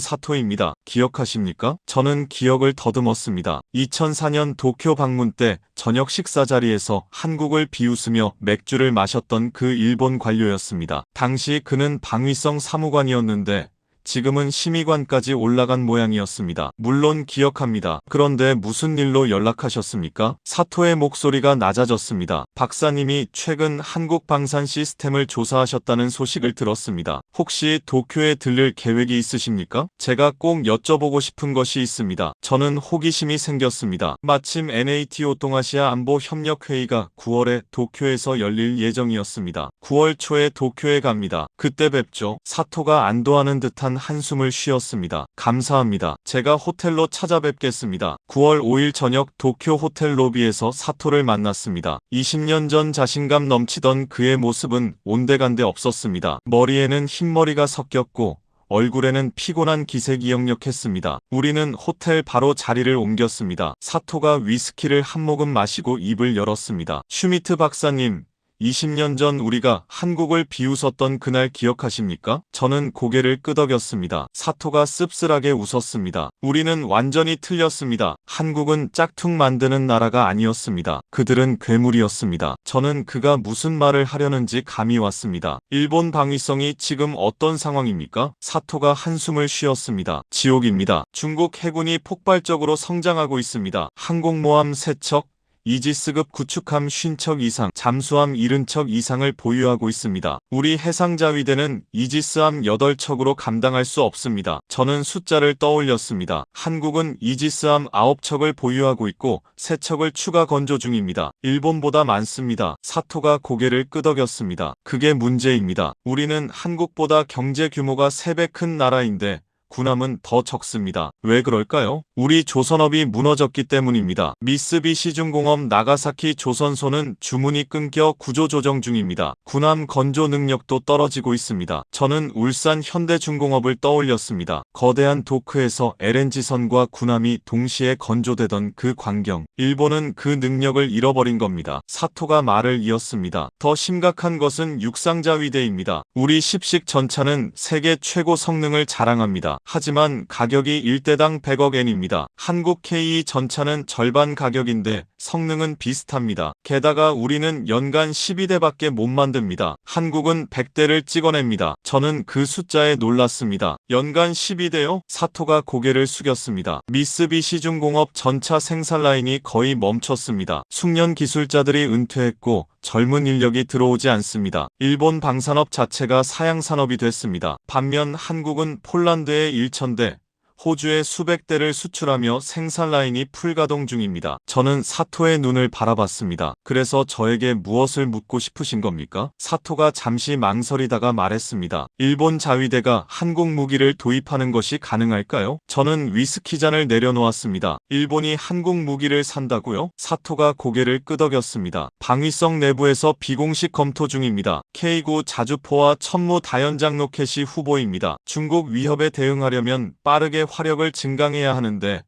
사토입니다. 기억하십니까? 저는 기억을 더듬었습니다. 2004년 도쿄 방문 때 저녁 식사 자리에서 한국을 비웃으며 맥주를 마셨던 그 일본 관료였습니다. 당시 그는 방위성 사무관이었는데 지금은 심의관까지 올라간 모양이었습니다. 물론 기억합니다. 그런데 무슨 일로 연락하셨습니까? 사토의 목소리가 낮아졌습니다. 박사님이 최근 한국 방산 시스템을 조사하셨다는 소식을 들었습니다. 혹시 도쿄에 들릴 계획이 있으십니까? 제가 꼭 여쭤보고 싶은 것이 있습니다. 저는 호기심이 생겼습니다. 마침 NATO 동아시아 안보협력회의가 9월에 도쿄에서 열릴 예정이었습니다. 9월 초에 도쿄에 갑니다. 그때 뵙죠. 사토가 안도하는 듯한 한숨을 쉬었습니다. 감사합니다. 제가 호텔로 찾아뵙겠습니다. 9월 5일 저녁 도쿄 호텔 로비에서 사토를 만났습니다. 20년 전 자신감 넘치던 그의 모습은 온데간데 없었습니다. 머리에는 흰머리가 섞였고 얼굴에는 피곤한 기색이 역력했습니다. 우리는 호텔 바로 자리를 옮겼습니다. 사토가 위스키를 한 모금 마시고 입을 열었습니다. 슈미트 박사님, 20년 전 우리가 한국을 비웃었던 그날 기억하십니까? 저는 고개를 끄덕였습니다. 사토가 씁쓸하게 웃었습니다. 우리는 완전히 틀렸습니다. 한국은 짝퉁 만드는 나라가 아니었습니다. 그들은 괴물이었습니다. 저는 그가 무슨 말을 하려는지 감이 왔습니다. 일본 방위성이 지금 어떤 상황입니까? 사토가 한숨을 쉬었습니다. 지옥입니다. 중국 해군이 폭발적으로 성장하고 있습니다. 항공모함 3척, 이지스급 구축함 50척 이상, 잠수함 70척 이상을 보유하고 있습니다. 우리 해상자위대는 이지스함 8척으로 감당할 수 없습니다. 저는 숫자를 떠올렸습니다. 한국은 이지스함 9척을 보유하고 있고 3척을 추가 건조 중입니다. 일본보다 많습니다. 사토가 고개를 끄덕였습니다. 그게 문제입니다. 우리는 한국보다 경제 규모가 3배 큰 나라인데 군함은 더 적습니다. 왜 그럴까요? 우리 조선업이 무너졌기 때문입니다. 미쓰비시중공업 나가사키 조선소는 주문이 끊겨 구조조정 중입니다. 군함 건조 능력도 떨어지고 있습니다. 저는 울산 현대중공업을 떠올렸습니다. 거대한 도크에서 LNG선과 군함이 동시에 건조되던 그 광경. 일본은 그 능력을 잃어버린 겁니다. 사토가 말을 이었습니다. 더 심각한 것은 육상자위대입니다. 우리 10식 전차는 세계 최고 성능을 자랑합니다. 하지만 가격이 1대당 100억 엔입니다. 한국 K2 전차는 절반 가격인데 성능은 비슷합니다. 게다가 우리는 연간 12대밖에 못 만듭니다. 한국은 100대를 찍어냅니다. 저는 그 숫자에 놀랐습니다. 연간 12대요? 사토가 고개를 숙였습니다. 미쓰비시중공업 전차 생산 라인이 거의 멈췄습니다. 숙련 기술자들이 은퇴했고 젊은 인력이 들어오지 않습니다. 일본 방산업 자체가 사양산업이 됐습니다. 반면 한국은 폴란드에 1,000대, 호주에 수백 대를 수출하며 생산 라인이 풀가동 중입니다. 저는 사토의 눈을 바라봤습니다. 그래서 저에게 무엇을 묻고 싶으신 겁니까? 사토가 잠시 망설이다가 말했습니다. 일본 자위대가 한국 무기를 도입하는 것이 가능할까요? 저는 위스키잔을 내려놓았습니다. 일본이 한국 무기를 산다고요? 사토가 고개를 끄덕였습니다. 방위성 내부에서 비공식 검토 중입니다. K9 자주포와 천무 다연장 로켓이 후보입니다. 중국 위협에 대응하려면 빠르게 화력을 증강해야 하는데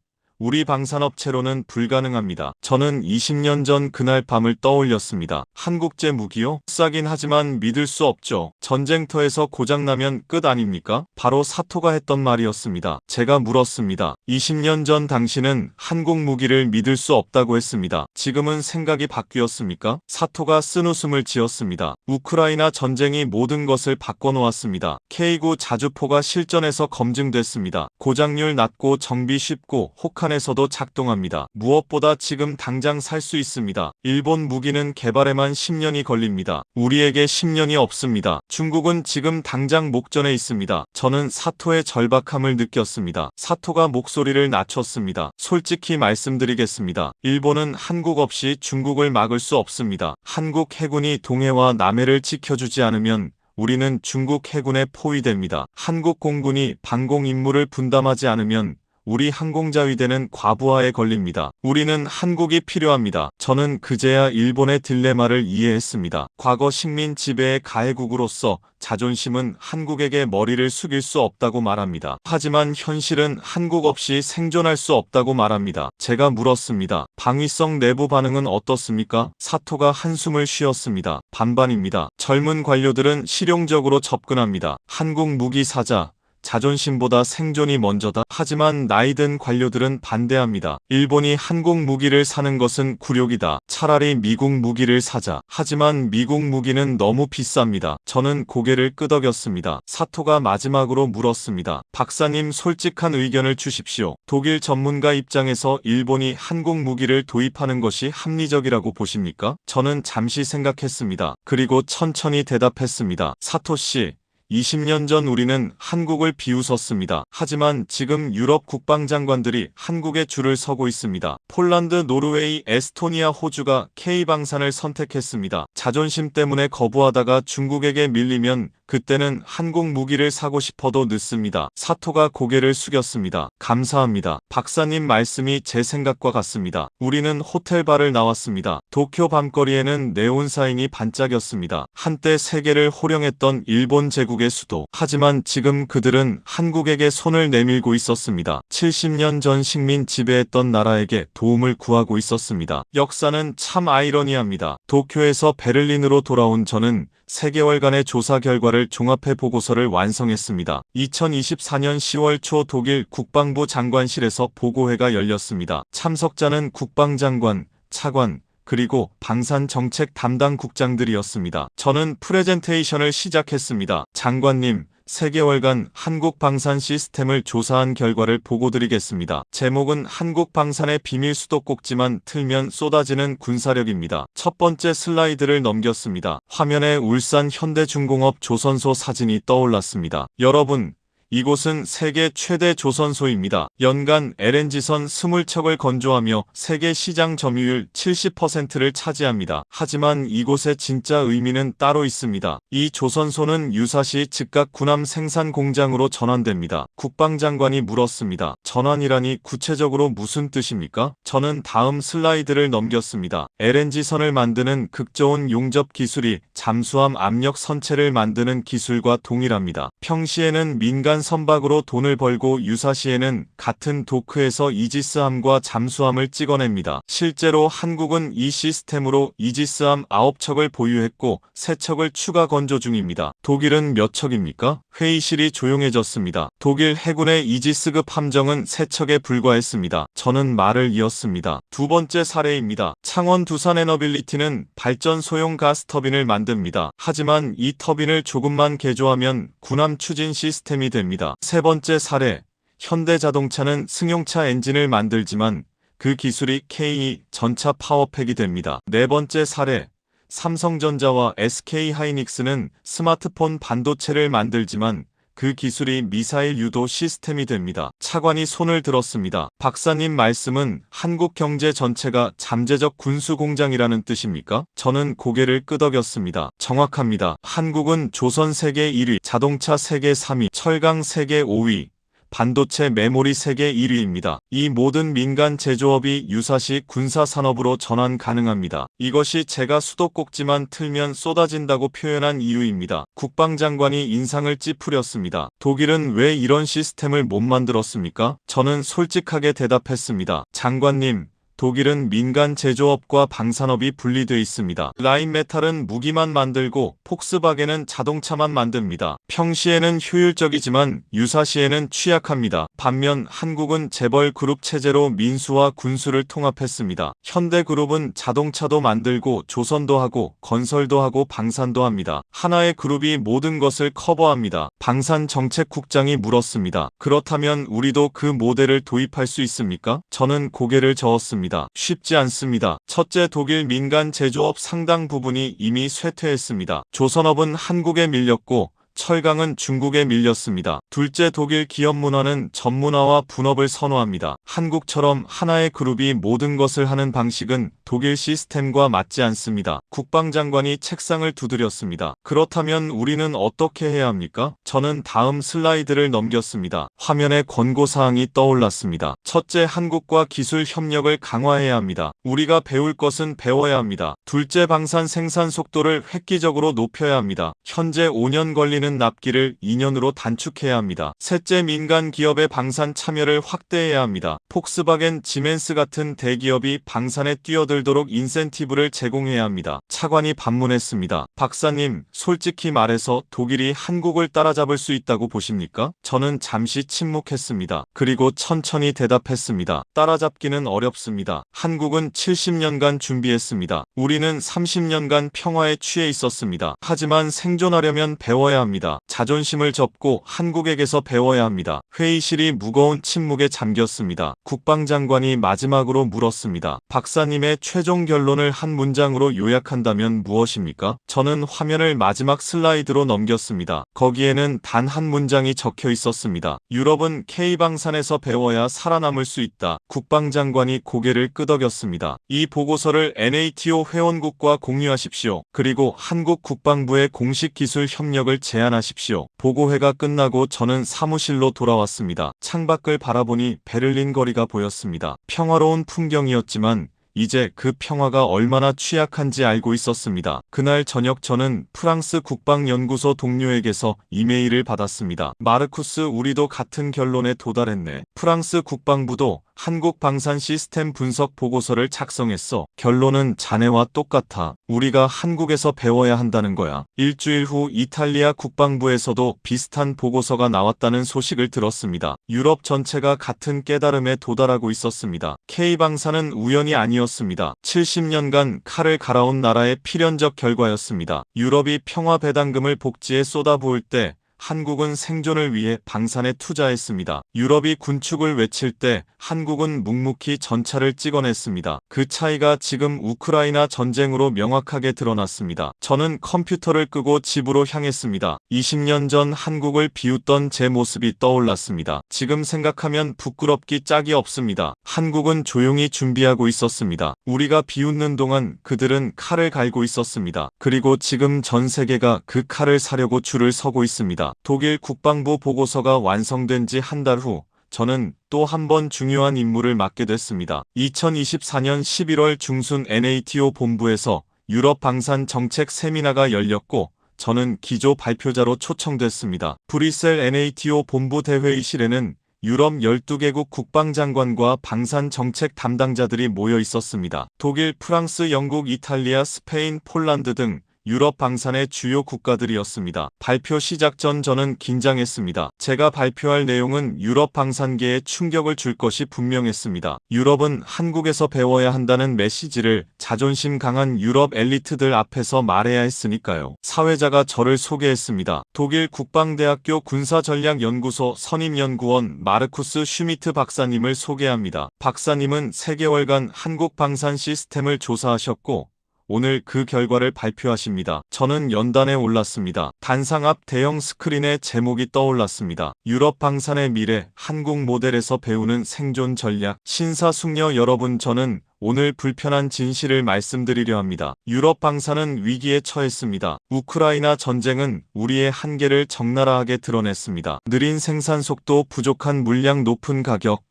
우리 방산업체로는 불가능합니다. 저는 20년 전 그날 밤을 떠올렸습니다. 한국제 무기요? 싸긴 하지만 믿을 수 없죠. 전쟁터에서 고장나면 끝 아닙니까? 바로 사토가 했던 말이었습니다. 제가 물었습니다. 20년 전 당신은 한국 무기를 믿을 수 없다고 했습니다. 지금은 생각이 바뀌었습니까? 사토가 쓴웃음을 지었습니다. 우크라이나 전쟁이 모든 것을 바꿔놓았습니다. K9 자주포가 실전에서 검증됐습니다. 고장률 낮고 정비 쉽고 혹한 에서도 작동합니다. 무엇보다 지금 당장 살 수 있습니다. 일본 무기는 개발에만 10년이 걸립니다. 우리에게 10년이 없습니다. 중국은 지금 당장 목전에 있습니다. 저는 사토의 절박함을 느꼈습니다. 사토가 목소리를 낮췄습니다. 솔직히 말씀드리겠습니다. 일본은 한국 없이 중국을 막을 수 없습니다. 한국 해군이 동해와 남해를 지켜주지 않으면 우리는 중국 해군에 포위됩니다. 한국 공군이 방공 임무를 분담하지 않으면 우리 항공자위대는 과부하에 걸립니다. 우리는 한국이 필요합니다. 저는 그제야 일본의 딜레마를 이해했습니다. 과거 식민 지배의 가해국으로서 자존심은 한국에게 머리를 숙일 수 없다고 말합니다. 하지만 현실은 한국 없이 생존할 수 없다고 말합니다. 제가 물었습니다. 방위성 내부 반응은 어떻습니까? 사토가 한숨을 쉬었습니다. 반반입니다. 젊은 관료들은 실용적으로 접근합니다. 한국 무기 사자. 자존심보다 생존이 먼저다. 하지만 나이든 관료들은 반대합니다. 일본이 한국 무기를 사는 것은 굴욕이다. 차라리 미국 무기를 사자. 하지만 미국 무기는 너무 비쌉니다. 저는 고개를 끄덕였습니다. 사토가 마지막으로 물었습니다. 박사님, 솔직한 의견을 주십시오. 독일 전문가 입장에서 일본이 한국 무기를 도입하는 것이 합리적이라고 보십니까? 저는 잠시 생각했습니다. 그리고 천천히 대답했습니다. 사토씨, 20년 전 우리는 한국을 비웃었습니다. 하지만 지금 유럽 국방장관들이 한국에 줄을 서고 있습니다. 폴란드, 노르웨이, 에스토니아, 호주가 K방산을 선택했습니다. 자존심 때문에 거부하다가 중국에게 밀리면 그때는 한국 무기를 사고 싶어도 늦습니다. 사토가 고개를 숙였습니다. 감사합니다. 박사님 말씀이 제 생각과 같습니다. 우리는 호텔바를 나왔습니다. 도쿄 밤거리에는 네온사인이 반짝였습니다. 한때 세계를 호령했던 일본 제국의 수도. 하지만 지금 그들은 한국에게 손을 내밀고 있었습니다. 70년 전 식민 지배했던 나라에게 도움을 구하고 있었습니다. 역사는 참 아이러니합니다. 도쿄에서 베를린으로 돌아온 저는 3개월간의 조사 결과를 종합해 보고서를 완성했습니다. 2024년 10월 초 독일 국방부 장관실에서 보고회가 열렸습니다. 참석자는 국방장관, 차관, 그리고 방산정책 담당 국장들이었습니다. 저는 프레젠테이션을 시작했습니다. 장관님, 3개월간 한국 방산 시스템을 조사한 결과를 보고드리겠습니다. 제목은 한국 방산의 비밀 수도꼭지만 틀면 쏟아지는 군사력입니다. 첫 번째 슬라이드를 넘겼습니다. 화면에 울산 현대중공업 조선소 사진이 떠올랐습니다. 여러분, 이곳은 세계 최대 조선소입니다. 연간 LNG선 20척을 건조하며 세계 시장 점유율 70%를 차지합니다. 하지만 이곳의 진짜 의미는 따로 있습니다. 이 조선소는 유사시 즉각 군함 생산 공장으로 전환됩니다. 국방장관이 물었습니다. 전환이라니 구체적으로 무슨 뜻입니까? 저는 다음 슬라이드를 넘겼습니다. LNG선을 만드는 극저온 용접 기술이 잠수함 압력 선체를 만드는 기술과 동일합니다. 평시에는 민간 선박으로 돈을 벌고 유사시에는 같은 도크에서 이지스함과 잠수함을 찍어냅니다. 실제로 한국은 이 시스템으로 이지스함 9척을 보유했고 3척을 추가 건조 중입니다. 독일은 몇 척입니까? 회의실이 조용해졌습니다. 독일 해군의 이지스급 함정은 3척에 불과했습니다. 저는 말을 이었습니다. 두 번째 사례입니다. 창원 두산에너빌리티는 발전 소형 가스터빈을 만듭니다. 하지만 이 터빈을 조금만 개조하면 군함 추진 시스템이 됩니다. 세 번째 사례, 현대자동차는 승용차 엔진을 만들지만 그 기술이 K 전차 파워팩이 됩니다. 네 번째 사례, 삼성전자와 SK하이닉스는 스마트폰 반도체를 만들지만 그 기술이 미사일 유도 시스템이 됩니다. 차관이 손을 들었습니다. 박사님 말씀은 한국 경제 전체가 잠재적 군수 공장이라는 뜻입니까? 저는 고개를 끄덕였습니다. 정확합니다. 한국은 조선 세계 1위, 자동차 세계 3위, 철강 세계 5위, 반도체 메모리 세계 1위입니다. 이 모든 민간 제조업이 유사시 군사산업으로 전환 가능합니다. 이것이 제가 수도꼭지만 틀면 쏟아진다고 표현한 이유입니다. 국방장관이 인상을 찌푸렸습니다. 독일은 왜 이런 시스템을 못 만들었습니까? 저는 솔직하게 대답했습니다. 장관님, 독일은 민간 제조업과 방산업이 분리되어 있습니다. 라인메탈은 무기만 만들고 폭스바겐은 자동차만 만듭니다. 평시에는 효율적이지만 유사시에는 취약합니다. 반면 한국은 재벌 그룹 체제로 민수와 군수를 통합했습니다. 현대그룹은 자동차도 만들고 조선도 하고 건설도 하고 방산도 합니다. 하나의 그룹이 모든 것을 커버합니다. 방산정책국장이 물었습니다. 그렇다면 우리도 그 모델을 도입할 수 있습니까? 저는 고개를 저었습니다. 쉽지 않습니다. 첫째, 독일 민간 제조업 상당 부분이 이미 쇠퇴했습니다. 조선업은 한국에 밀렸고 철강은 중국에 밀렸습니다. 둘째, 독일 기업 문화는 전문화와 분업을 선호합니다. 한국처럼 하나의 그룹이 모든 것을 하는 방식은 독일 시스템과 맞지 않습니다. 국방장관이 책상을 두드렸습니다. 그렇다면 우리는 어떻게 해야 합니까? 저는 다음 슬라이드를 넘겼습니다. 화면에 권고사항이 떠올랐습니다. 첫째, 한국과 기술 협력을 강화해야 합니다. 우리가 배울 것은 배워야 합니다. 둘째, 방산 생산 속도를 획기적으로 높여야 합니다. 현재 5년 걸리는 납기를 2년으로 단축해야 합니다. 셋째, 민간 기업의 방산 참여를 확대해야 합니다. 폭스바겐, 지멘스 같은 대기업이 방산에 뛰어들도록 인센티브를 제공해야 합니다. 차관이 반문했습니다. 박사님, 솔직히 말해서 독일이 한국을 따라잡을 수 있다고 보십니까? 저는 잠시 침묵했습니다. 그리고 천천히 대답했습니다. 따라잡기는 어렵습니다. 한국은 70년간 준비했습니다. 우리는 30년간 평화에 취해 있었습니다. 하지만 생존하려면 배워야 합니다. 자존심을 접고 한국에게서 배워야 합니다. 회의실이 무거운 침묵에 잠겼습니다. 국방장관이 마지막으로 물었습니다. 박사님의 최종 결론을 한 문장으로 요약한다면 무엇입니까? 저는 화면을 마지막 슬라이드로 넘겼습니다. 거기에는 단 한 문장이 적혀 있었습니다. 유럽은 K방산에서 배워야 살아남을 수 있다. 국방장관이 고개를 끄덕였습니다. 이 보고서를 NATO 회원국과 공유하십시오. 그리고 한국 국방부의 공식 기술 협력을 제안하십시오. 보고회가 끝나고 저는 사무실로 돌아왔습니다. 창밖을 바라보니 베를린 거리가 보였습니다. 평화로운 풍경이었지만 이제 그 평화가 얼마나 취약한지 알고 있었습니다. 그날 저녁 저는 프랑스 국방연구소 동료에게서 이메일을 받았습니다. 마르쿠스, 우리도 같은 결론에 도달했네. 프랑스 국방부도 한국 방산 시스템 분석 보고서를 작성했어. 결론은 자네와 똑같아. 우리가 한국에서 배워야 한다는 거야. 일주일 후 이탈리아 국방부에서도 비슷한 보고서가 나왔다는 소식을 들었습니다. 유럽 전체가 같은 깨달음에 도달하고 있었습니다. K방산은 우연이 아니었습니다. 70년간 칼을 갈아온 나라의 필연적 결과였습니다. 유럽이 평화 배당금을 복지에 쏟아부을 때 한국은 생존을 위해 방산에 투자했습니다. 유럽이 군축을 외칠 때 한국은 묵묵히 전차를 찍어냈습니다. 그 차이가 지금 우크라이나 전쟁으로 명확하게 드러났습니다. 저는 컴퓨터를 끄고 집으로 향했습니다. 20년 전 한국을 비웃던 제 모습이 떠올랐습니다. 지금 생각하면 부끄럽기 짝이 없습니다. 한국은 조용히 준비하고 있었습니다. 우리가 비웃는 동안 그들은 칼을 갈고 있었습니다. 그리고 지금 전 세계가 그 칼을 사려고 줄을 서고 있습니다. 독일 국방부 보고서가 완성된 지 한 달 후 저는 또 한 번 중요한 임무를 맡게 됐습니다. 2024년 11월 중순 NATO 본부에서 유럽 방산 정책 세미나가 열렸고 저는 기조 발표자로 초청됐습니다. 브뤼셀 NATO 본부 대회의실에는 유럽 12개국 국방장관과 방산 정책 담당자들이 모여 있었습니다. 독일, 프랑스, 영국, 이탈리아, 스페인, 폴란드 등 유럽 방산의 주요 국가들이었습니다. 발표 시작 전 저는 긴장했습니다. 제가 발표할 내용은 유럽 방산계에 충격을 줄 것이 분명했습니다. 유럽은 한국에서 배워야 한다는 메시지를 자존심 강한 유럽 엘리트들 앞에서 말해야 했으니까요. 사회자가 저를 소개했습니다. 독일 국방대학교 군사전략연구소 선임연구원 마르쿠스 슈미트 박사님을 소개합니다. 박사님은 3개월간 한국 방산 시스템을 조사하셨고 오늘 그 결과를 발표하십니다. 저는 연단에 올랐습니다. 단상 앞 대형 스크린에 제목이 떠올랐습니다. 유럽 방산의 미래, 한국 모델에서 배우는 생존 전략. 신사숙녀 여러분, 저는 오늘 불편한 진실을 말씀드리려 합니다. 유럽 방산은 위기에 처했습니다. 우크라이나 전쟁은 우리의 한계를 적나라하게 드러냈습니다. 느린 생산 속도, 부족한 물량, 높은 가격.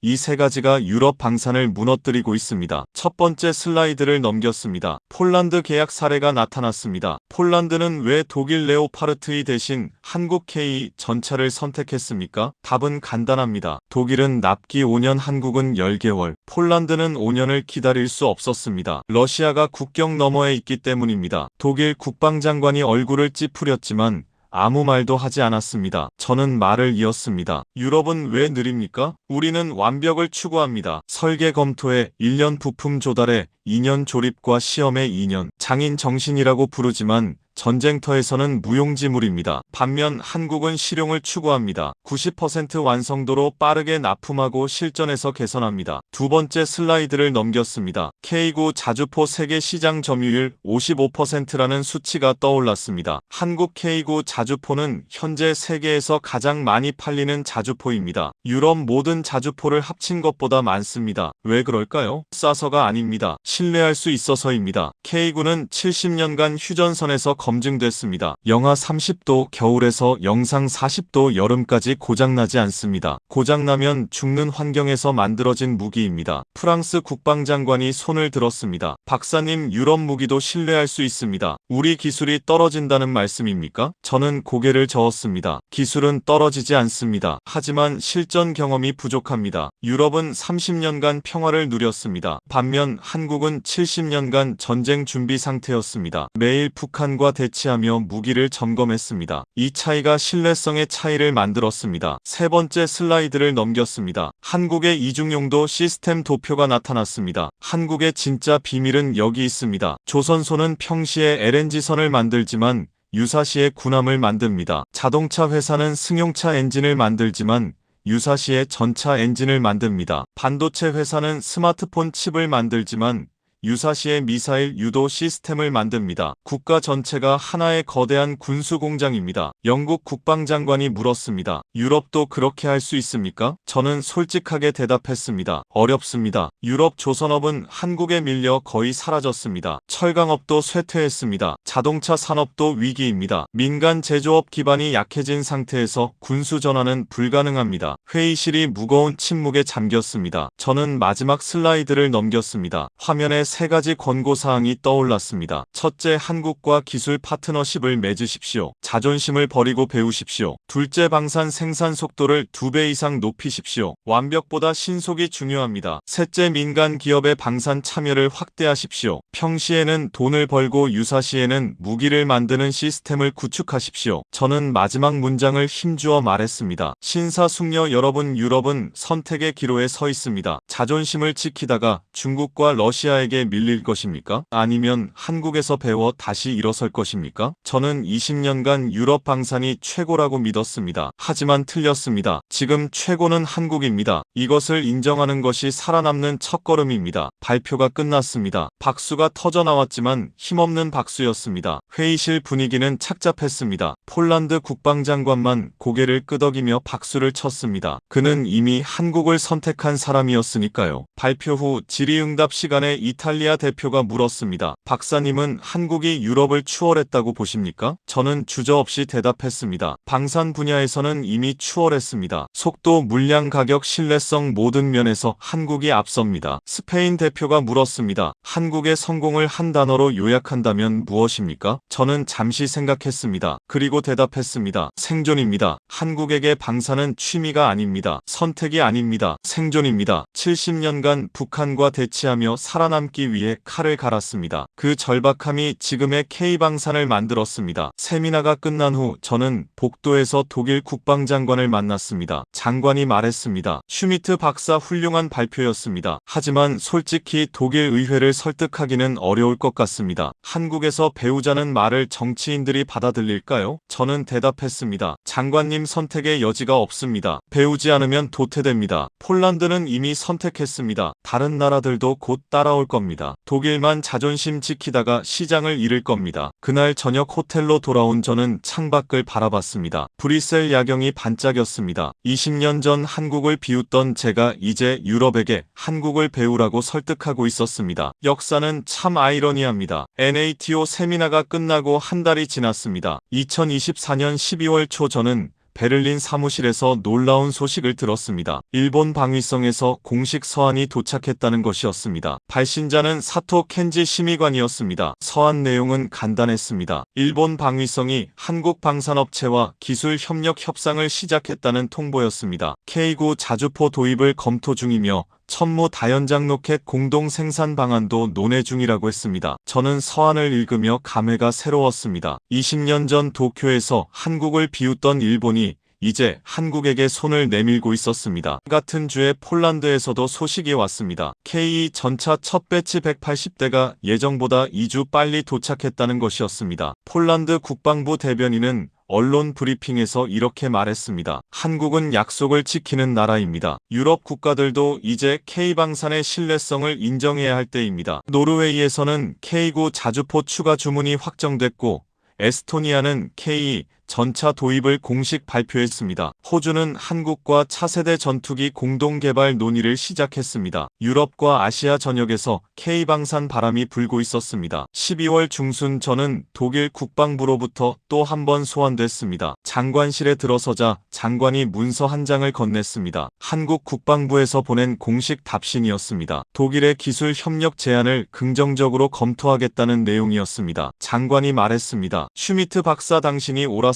이 세 가지가 유럽 방산을 무너뜨리고 있습니다. 첫 번째 슬라이드를 넘겼습니다. 폴란드 계약 사례가 나타났습니다. 폴란드는 왜 독일 레오파르트 대신 한국 K 전차를 선택했습니까? 답은 간단합니다. 독일은 납기 5년, 한국은 10개월. 폴란드는 5년을 기다릴 수 없었습니다. 러시아가 국경 너머에 있기 때문입니다. 독일 국방장관이 얼굴을 찌푸렸지만 아무 말도 하지 않았습니다. 저는 말을 이었습니다. 유럽은 왜 느립니까? 우리는 완벽을 추구합니다. 설계 검토에 1년, 부품 조달에 2년, 조립과 시험에 2년. 장인 정신이라고 부르지만 전쟁터에서는 무용지물입니다. 반면 한국은 실용을 추구합니다. 90% 완성도로 빠르게 납품하고 실전에서 개선합니다. 두 번째 슬라이드를 넘겼습니다. K9 자주포 세계 시장 점유율 55%라는 수치가 떠올랐습니다. 한국 K9 자주포는 현재 세계에서 가장 많이 팔리는 자주포입니다. 유럽 모든 자주포를 합친 것보다 많습니다. 왜 그럴까요? 싸서가 아닙니다. 신뢰할 수 있어서입니다. K9는 70년간 휴전선에서 검증됐습니다. 영하 30도 겨울에서 영상 40도 여름까지 고장나지 않습니다. 고장나면 죽는 환경에서 만들어진 무기입니다. 프랑스 국방장관이 손을 들었습니다. 박사님, 유럽 무기도 신뢰할 수 있습니다. 우리 기술이 떨어진다는 말씀입니까? 저는 고개를 저었습니다. 기술은 떨어지지 않습니다. 하지만 실전 경험이 부족합니다. 유럽은 30년간 평화를 누렸습니다. 반면 한국은 70년간 전쟁 준비 상태였습니다. 매일 북한과 대치하며 무기를 점검했습니다. 이 차이가 신뢰성의 차이를 만들었습니다. 세 번째 슬라이드를 넘겼습니다. 한국의 이중용도 시스템 도표가 나타났습니다. 한국의 진짜 비밀은 여기 있습니다. 조선소는 평시에 LNG선을 만들지만 유사시에 군함을 만듭니다. 자동차 회사는 승용차 엔진을 만들지만 유사시에 전차 엔진을 만듭니다. 반도체 회사는 스마트폰 칩을 만들지만 유사시에 미사일 유도 시스템을 만듭니다. 국가 전체가 하나의 거대한 군수 공장입니다. 영국 국방장관이 물었습니다. 유럽도 그렇게 할 수 있습니까? 저는 솔직하게 대답했습니다. 어렵습니다. 유럽 조선업은 한국에 밀려 거의 사라졌습니다. 철강업도 쇠퇴했습니다. 자동차 산업도 위기입니다. 민간 제조업 기반이 약해진 상태에서 군수 전환은 불가능합니다. 회의실이 무거운 침묵에 잠겼습니다. 저는 마지막 슬라이드를 넘겼습니다. 화면에 세 가지 권고사항이 떠올랐습니다. 첫째, 한국과 기술 파트너십을 맺으십시오. 자존심을 버리고 배우십시오. 둘째, 방산 생산 속도를 2배 이상 높이십시오. 완벽보다 신속이 중요합니다. 셋째, 민간 기업의 방산 참여를 확대하십시오. 평시에는 돈을 벌고 유사시에는 무기를 만드는 시스템을 구축하십시오. 저는 마지막 문장을 힘주어 말했습니다. 신사숙녀 여러분, 유럽은 선택의 기로에 서 있습니다. 자존심을 지키다가 중국과 러시아에게 밀릴 것입니까? 아니면 한국에서 배워 다시 일어설 것입니까? 저는 20년간 유럽 방산이 최고라고 믿었습니다. 하지만 틀렸습니다. 지금 최고는 한국입니다. 이것을 인정하는 것이 살아남는 첫걸음입니다. 발표가 끝났습니다. 박수가 터져나왔지만 힘없는 박수였습니다. 회의실 분위기는 착잡했습니다. 폴란드 국방장관만 고개를 끄덕이며 박수를 쳤습니다. 그는 이미 한국을 선택한 사람이었으니까요. 발표 후 질의응답 시간에 이탈리아 대표가 물었습니다. 박사님은 한국이 유럽을 추월했다고 보십니까? 저는 주저없이 대답했습니다. 방산 분야에서는 이미 추월했습니다. 속도, 물량, 가격, 신뢰성 모든 면에서 한국이 앞섭니다. 스페인 대표가 물었습니다. 한국의 성공을 한 단어로 요약한다면 무엇입니까? 저는 잠시 생각했습니다. 그리고 대답했습니다. 생존입니다. 한국에게 방산은 취미가 아닙니다. 선택이 아닙니다. 생존입니다. 70년간 북한과 대치하며 살아남기 위해 칼을 갈았습니다. 그 절박함이 지금의 K방산을 만들었습니다. 세미나가 끝난 후 후 저는 복도에서 독일 국방장관을 만났습니다. 장관이 말했습니다. 슈미트 박사 훌륭한 발표였습니다. 하지만 솔직히 독일 의회를 설득하기는 어려울 것 같습니다. 한국에서 배우자는 말을 정치인들이 받아들일까요? 저는 대답했습니다. 장관님 선택의 여지가 없습니다. 배우지 않으면 도태됩니다. 폴란드는 이미 선택했습니다. 다른 나라들도 곧 따라올 겁니다. 독일만 자존심 지키다가 시장을 잃을 겁니다. 그날 저녁 호텔로 돌아온 저는 창밖을 바라봤습니다. 브뤼셀 야경이 반짝였습니다. 20년 전 한국을 비웃던 제가 이제 유럽에게 한국을 배우라고 설득하고 있었습니다. 역사는 참 아이러니합니다. NATO 세미나가 끝나고 한 달이 지났습니다. 2024년 12월 초 저는 베를린 사무실에서 놀라운 소식을 들었습니다. 일본 방위성에서 공식 서한이 도착했다는 것이었습니다. 발신자는 사토 켄지 심의관이었습니다. 서한 내용은 간단했습니다. 일본 방위성이 한국 방산업체와 기술 협력 협상을 시작했다는 통보였습니다. K9 자주포 도입을 검토 중이며 천무 다연장 로켓 공동 생산 방안도 논의 중이라고 했습니다. 저는 서한을 읽으며 감회가 새로웠습니다. 20년 전 도쿄에서 한국을 비웃던 일본이 이제 한국에게 손을 내밀고 있었습니다. 같은 주에 폴란드에서도 소식이 왔습니다. K2 전차 첫 배치 180대가 예정보다 2주 빨리 도착했다는 것이었습니다. 폴란드 국방부 대변인은 언론 브리핑에서 이렇게 말했습니다. 한국은 약속을 지키는 나라입니다. 유럽 국가들도 이제 K방산의 신뢰성을 인정해야 할 때입니다. 노르웨이에서는 K9 자주포 추가 주문이 확정됐고 에스토니아는 K2 전차 도입을 공식 발표했습니다. 호주는 한국과 차세대 전투기 공동 개발 논의를 시작했습니다. 유럽과 아시아 전역에서 K방산 바람이 불고 있었습니다. 12월 중순 저는 독일 국방부로부터 또 한 번 소환됐습니다. 장관실에 들어서자 장관이 문서 한 장을 건넸습니다. 한국 국방부에서 보낸 공식 답신이었습니다. 독일의 기술 협력 제안을 긍정적으로 검토하겠다는 내용이었습니다. 장관이 말했습니다. 슈미트 박사 당신이 옳았습니다.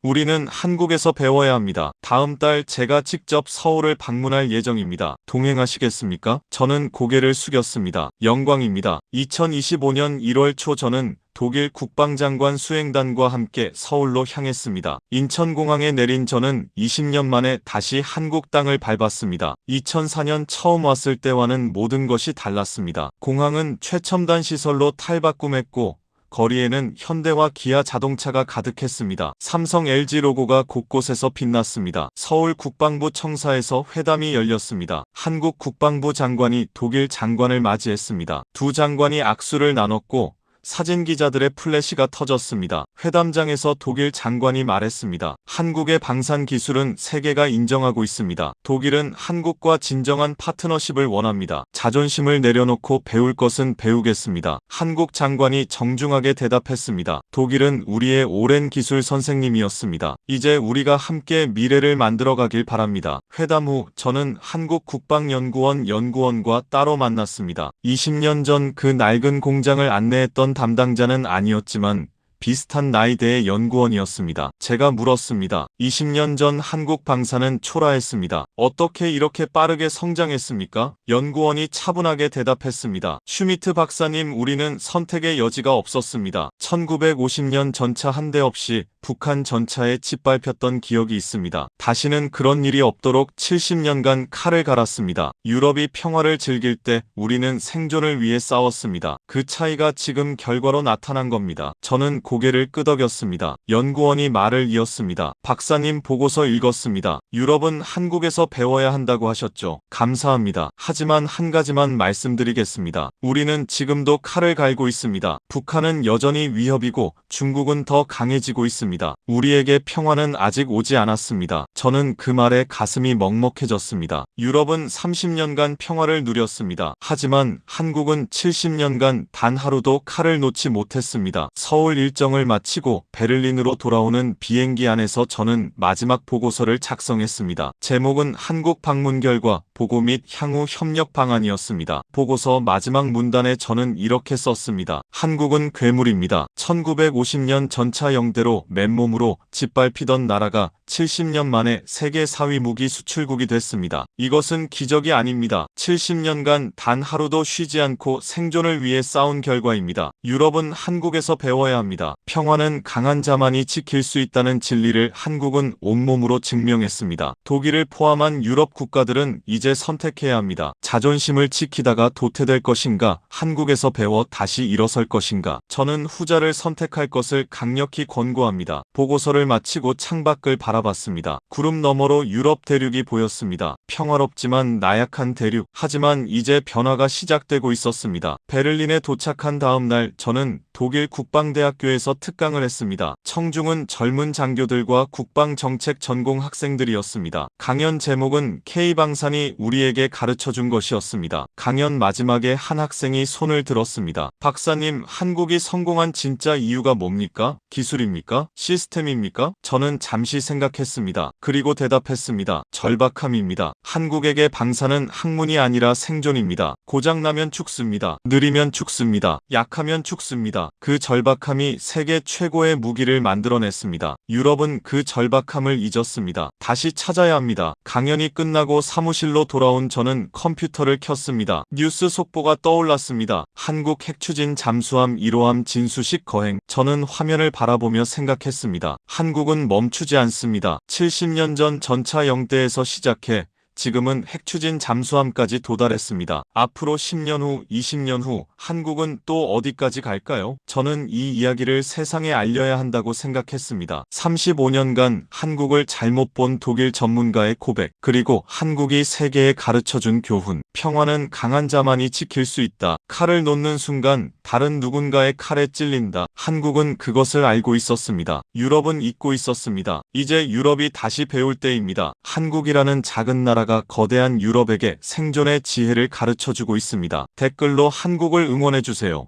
우리는 한국에서 배워야 합니다. 다음 달 제가 직접 서울을 방문할 예정입니다. 동행하시겠습니까? 저는 고개를 숙였습니다. 영광입니다. 2025년 1월 초 저는 독일 국방장관 수행단과 함께 서울로 향했습니다. 인천공항에 내린 저는 20년 만에 다시 한국 땅을 밟았습니다. 2004년 처음 왔을 때와는 모든 것이 달랐습니다. 공항은 최첨단 시설로 탈바꿈했고 거리에는 현대와 기아 자동차가 가득했습니다. 삼성 LG 로고가 곳곳에서 빛났습니다. 서울 국방부 청사에서 회담이 열렸습니다. 한국 국방부 장관이 독일 장관을 맞이했습니다. 두 장관이 악수를 나눴고 사진 기자들의 플래시가 터졌습니다. 회담장에서 독일 장관이 말했습니다. 한국의 방산 기술은 세계가 인정하고 있습니다. 독일은 한국과 진정한 파트너십을 원합니다. 자존심을 내려놓고 배울 것은 배우겠습니다. 한국 장관이 정중하게 대답했습니다. 독일은 우리의 오랜 기술 선생님이었습니다. 이제 우리가 함께 미래를 만들어가길 바랍니다. 회담 후 저는 한국 국방연구원 연구원과 따로 만났습니다. 20년 전 그 낡은 공장을 안내했던 담당자는 아니었지만 비슷한 나이대의 연구원이었습니다. 제가 물었습니다. 20년 전 한국 방산은 초라했습니다. 어떻게 이렇게 빠르게 성장했습니까? 연구원이 차분하게 대답했습니다. 슈미트 박사님, 우리는 선택의 여지가 없었습니다. 1950년 전차 한 대 없이 북한 전차에 짓밟혔던 기억이 있습니다. 다시는 그런 일이 없도록 70년간 칼을 갈았습니다. 유럽이 평화를 즐길 때 우리는 생존을 위해 싸웠습니다. 그 차이가 지금 결과로 나타난 겁니다. 저는 고개를 끄덕였습니다. 연구원이 말을 이었습니다. 박사님, 보고서 읽었습니다. 유럽은 한국에서 배워야 한다고 하셨죠. 감사합니다. 하지만 한 가지만 말씀드리겠습니다. 우리는 지금도 칼을 갈고 있습니다. 북한은 여전히 위협이고 중국은 더 강해지고 있습니다. 우리에게 평화는 아직 오지 않았습니다. 저는 그 말에 가슴이 먹먹해졌습니다. 유럽은 30년간 평화를 누렸습니다. 하지만 한국은 70년간 단 하루도 칼을 놓지 못했습니다. 서울 일정을 마치고 베를린으로 돌아오는 비행기 안에서 저는 마지막 보고서를 작성했습니다. 제목은 한국 방문 결과 보고 및 향후 협력 방안이었습니다. 보고서 마지막 문단에 저는 이렇게 썼습니다. 한국은 괴물입니다. 1950년 전차 영대로 맨몸으로 짓밟히던 나라가 70년 만에 세계 4위 무기 수출국이 됐습니다. 이것은 기적이 아닙니다. 70년간 단 하루도 쉬지 않고 생존을 위해 싸운 결과입니다. 유럽은 한국에서 배워야 합니다. 평화는 강한 자만이 지킬 수 있다는 진리를 한국은 온몸으로 증명했습니다. 독일을 포함한 유럽 국가들은 이제 선택해야 합니다. 자존심을 지키다가 도태될 것인가, 한국에서 배워 다시 일어설 것인가. 저는 후자를 선택할 것을 강력히 권고합니다. 보고서를 마치고 창밖을 바라봤습니다. 구름 너머로 유럽 대륙이 보였습니다. 평화롭지만 나약한 대륙. 하지만 이제 변화가 시작되고 있었습니다. 베를린에 도착한 다음 날 저는 독일 국방대학교에서 특강을 했습니다. 청중은 젊은 장교들과 국방정책 전공 학생들이었습니다. 강연 제목은 K방산이 우리에게 가르쳐준 것이었습니다. 강연 마지막에 한 학생이 손을 들었습니다. 박사님, 한국이 성공한 진짜 이유가 뭡니까? 기술입니까? 시스템입니까? 저는 잠시 생각했습니다. 그리고 대답했습니다. 절박함입니다. 한국에게 방산은 학문이 아니라 생존입니다. 고장나면 죽습니다. 느리면 죽습니다. 약하면 죽습니다. 그 절박함이 세계 최고의 무기를 만들어냈습니다. 유럽은 그 절박함을 잊었습니다. 다시 찾아야 합니다. 강연이 끝나고 사무실로 돌아온 저는 컴퓨터를 켰습니다. 뉴스 속보가 떠올랐습니다. 한국 핵추진 잠수함 1호함 진수식 거행. 저는 화면을 바라보며 생각했습니다. 한국은 멈추지 않습니다. 70년 전 전차 영대에서 시작해 지금은 핵추진 잠수함까지 도달했습니다. 앞으로 10년 후, 20년 후 한국은 또 어디까지 갈까요? 저는 이 이야기를 세상에 알려야 한다고 생각했습니다. 35년간 한국을 잘못 본 독일 전문가의 고백, 그리고 한국이 세계에 가르쳐준 교훈. 평화는 강한 자만이 지킬 수 있다. 칼을 놓는 순간 다른 누군가의 칼에 찔린다. 한국은 그것을 알고 있었습니다. 유럽은 잊고 있었습니다. 이제 유럽이 다시 배울 때입니다. 한국이라는 작은 나라가 거대한 유럽에게 생존의 지혜를 가르쳐주고 있습니다. 댓글로 한국을 응원해주세요.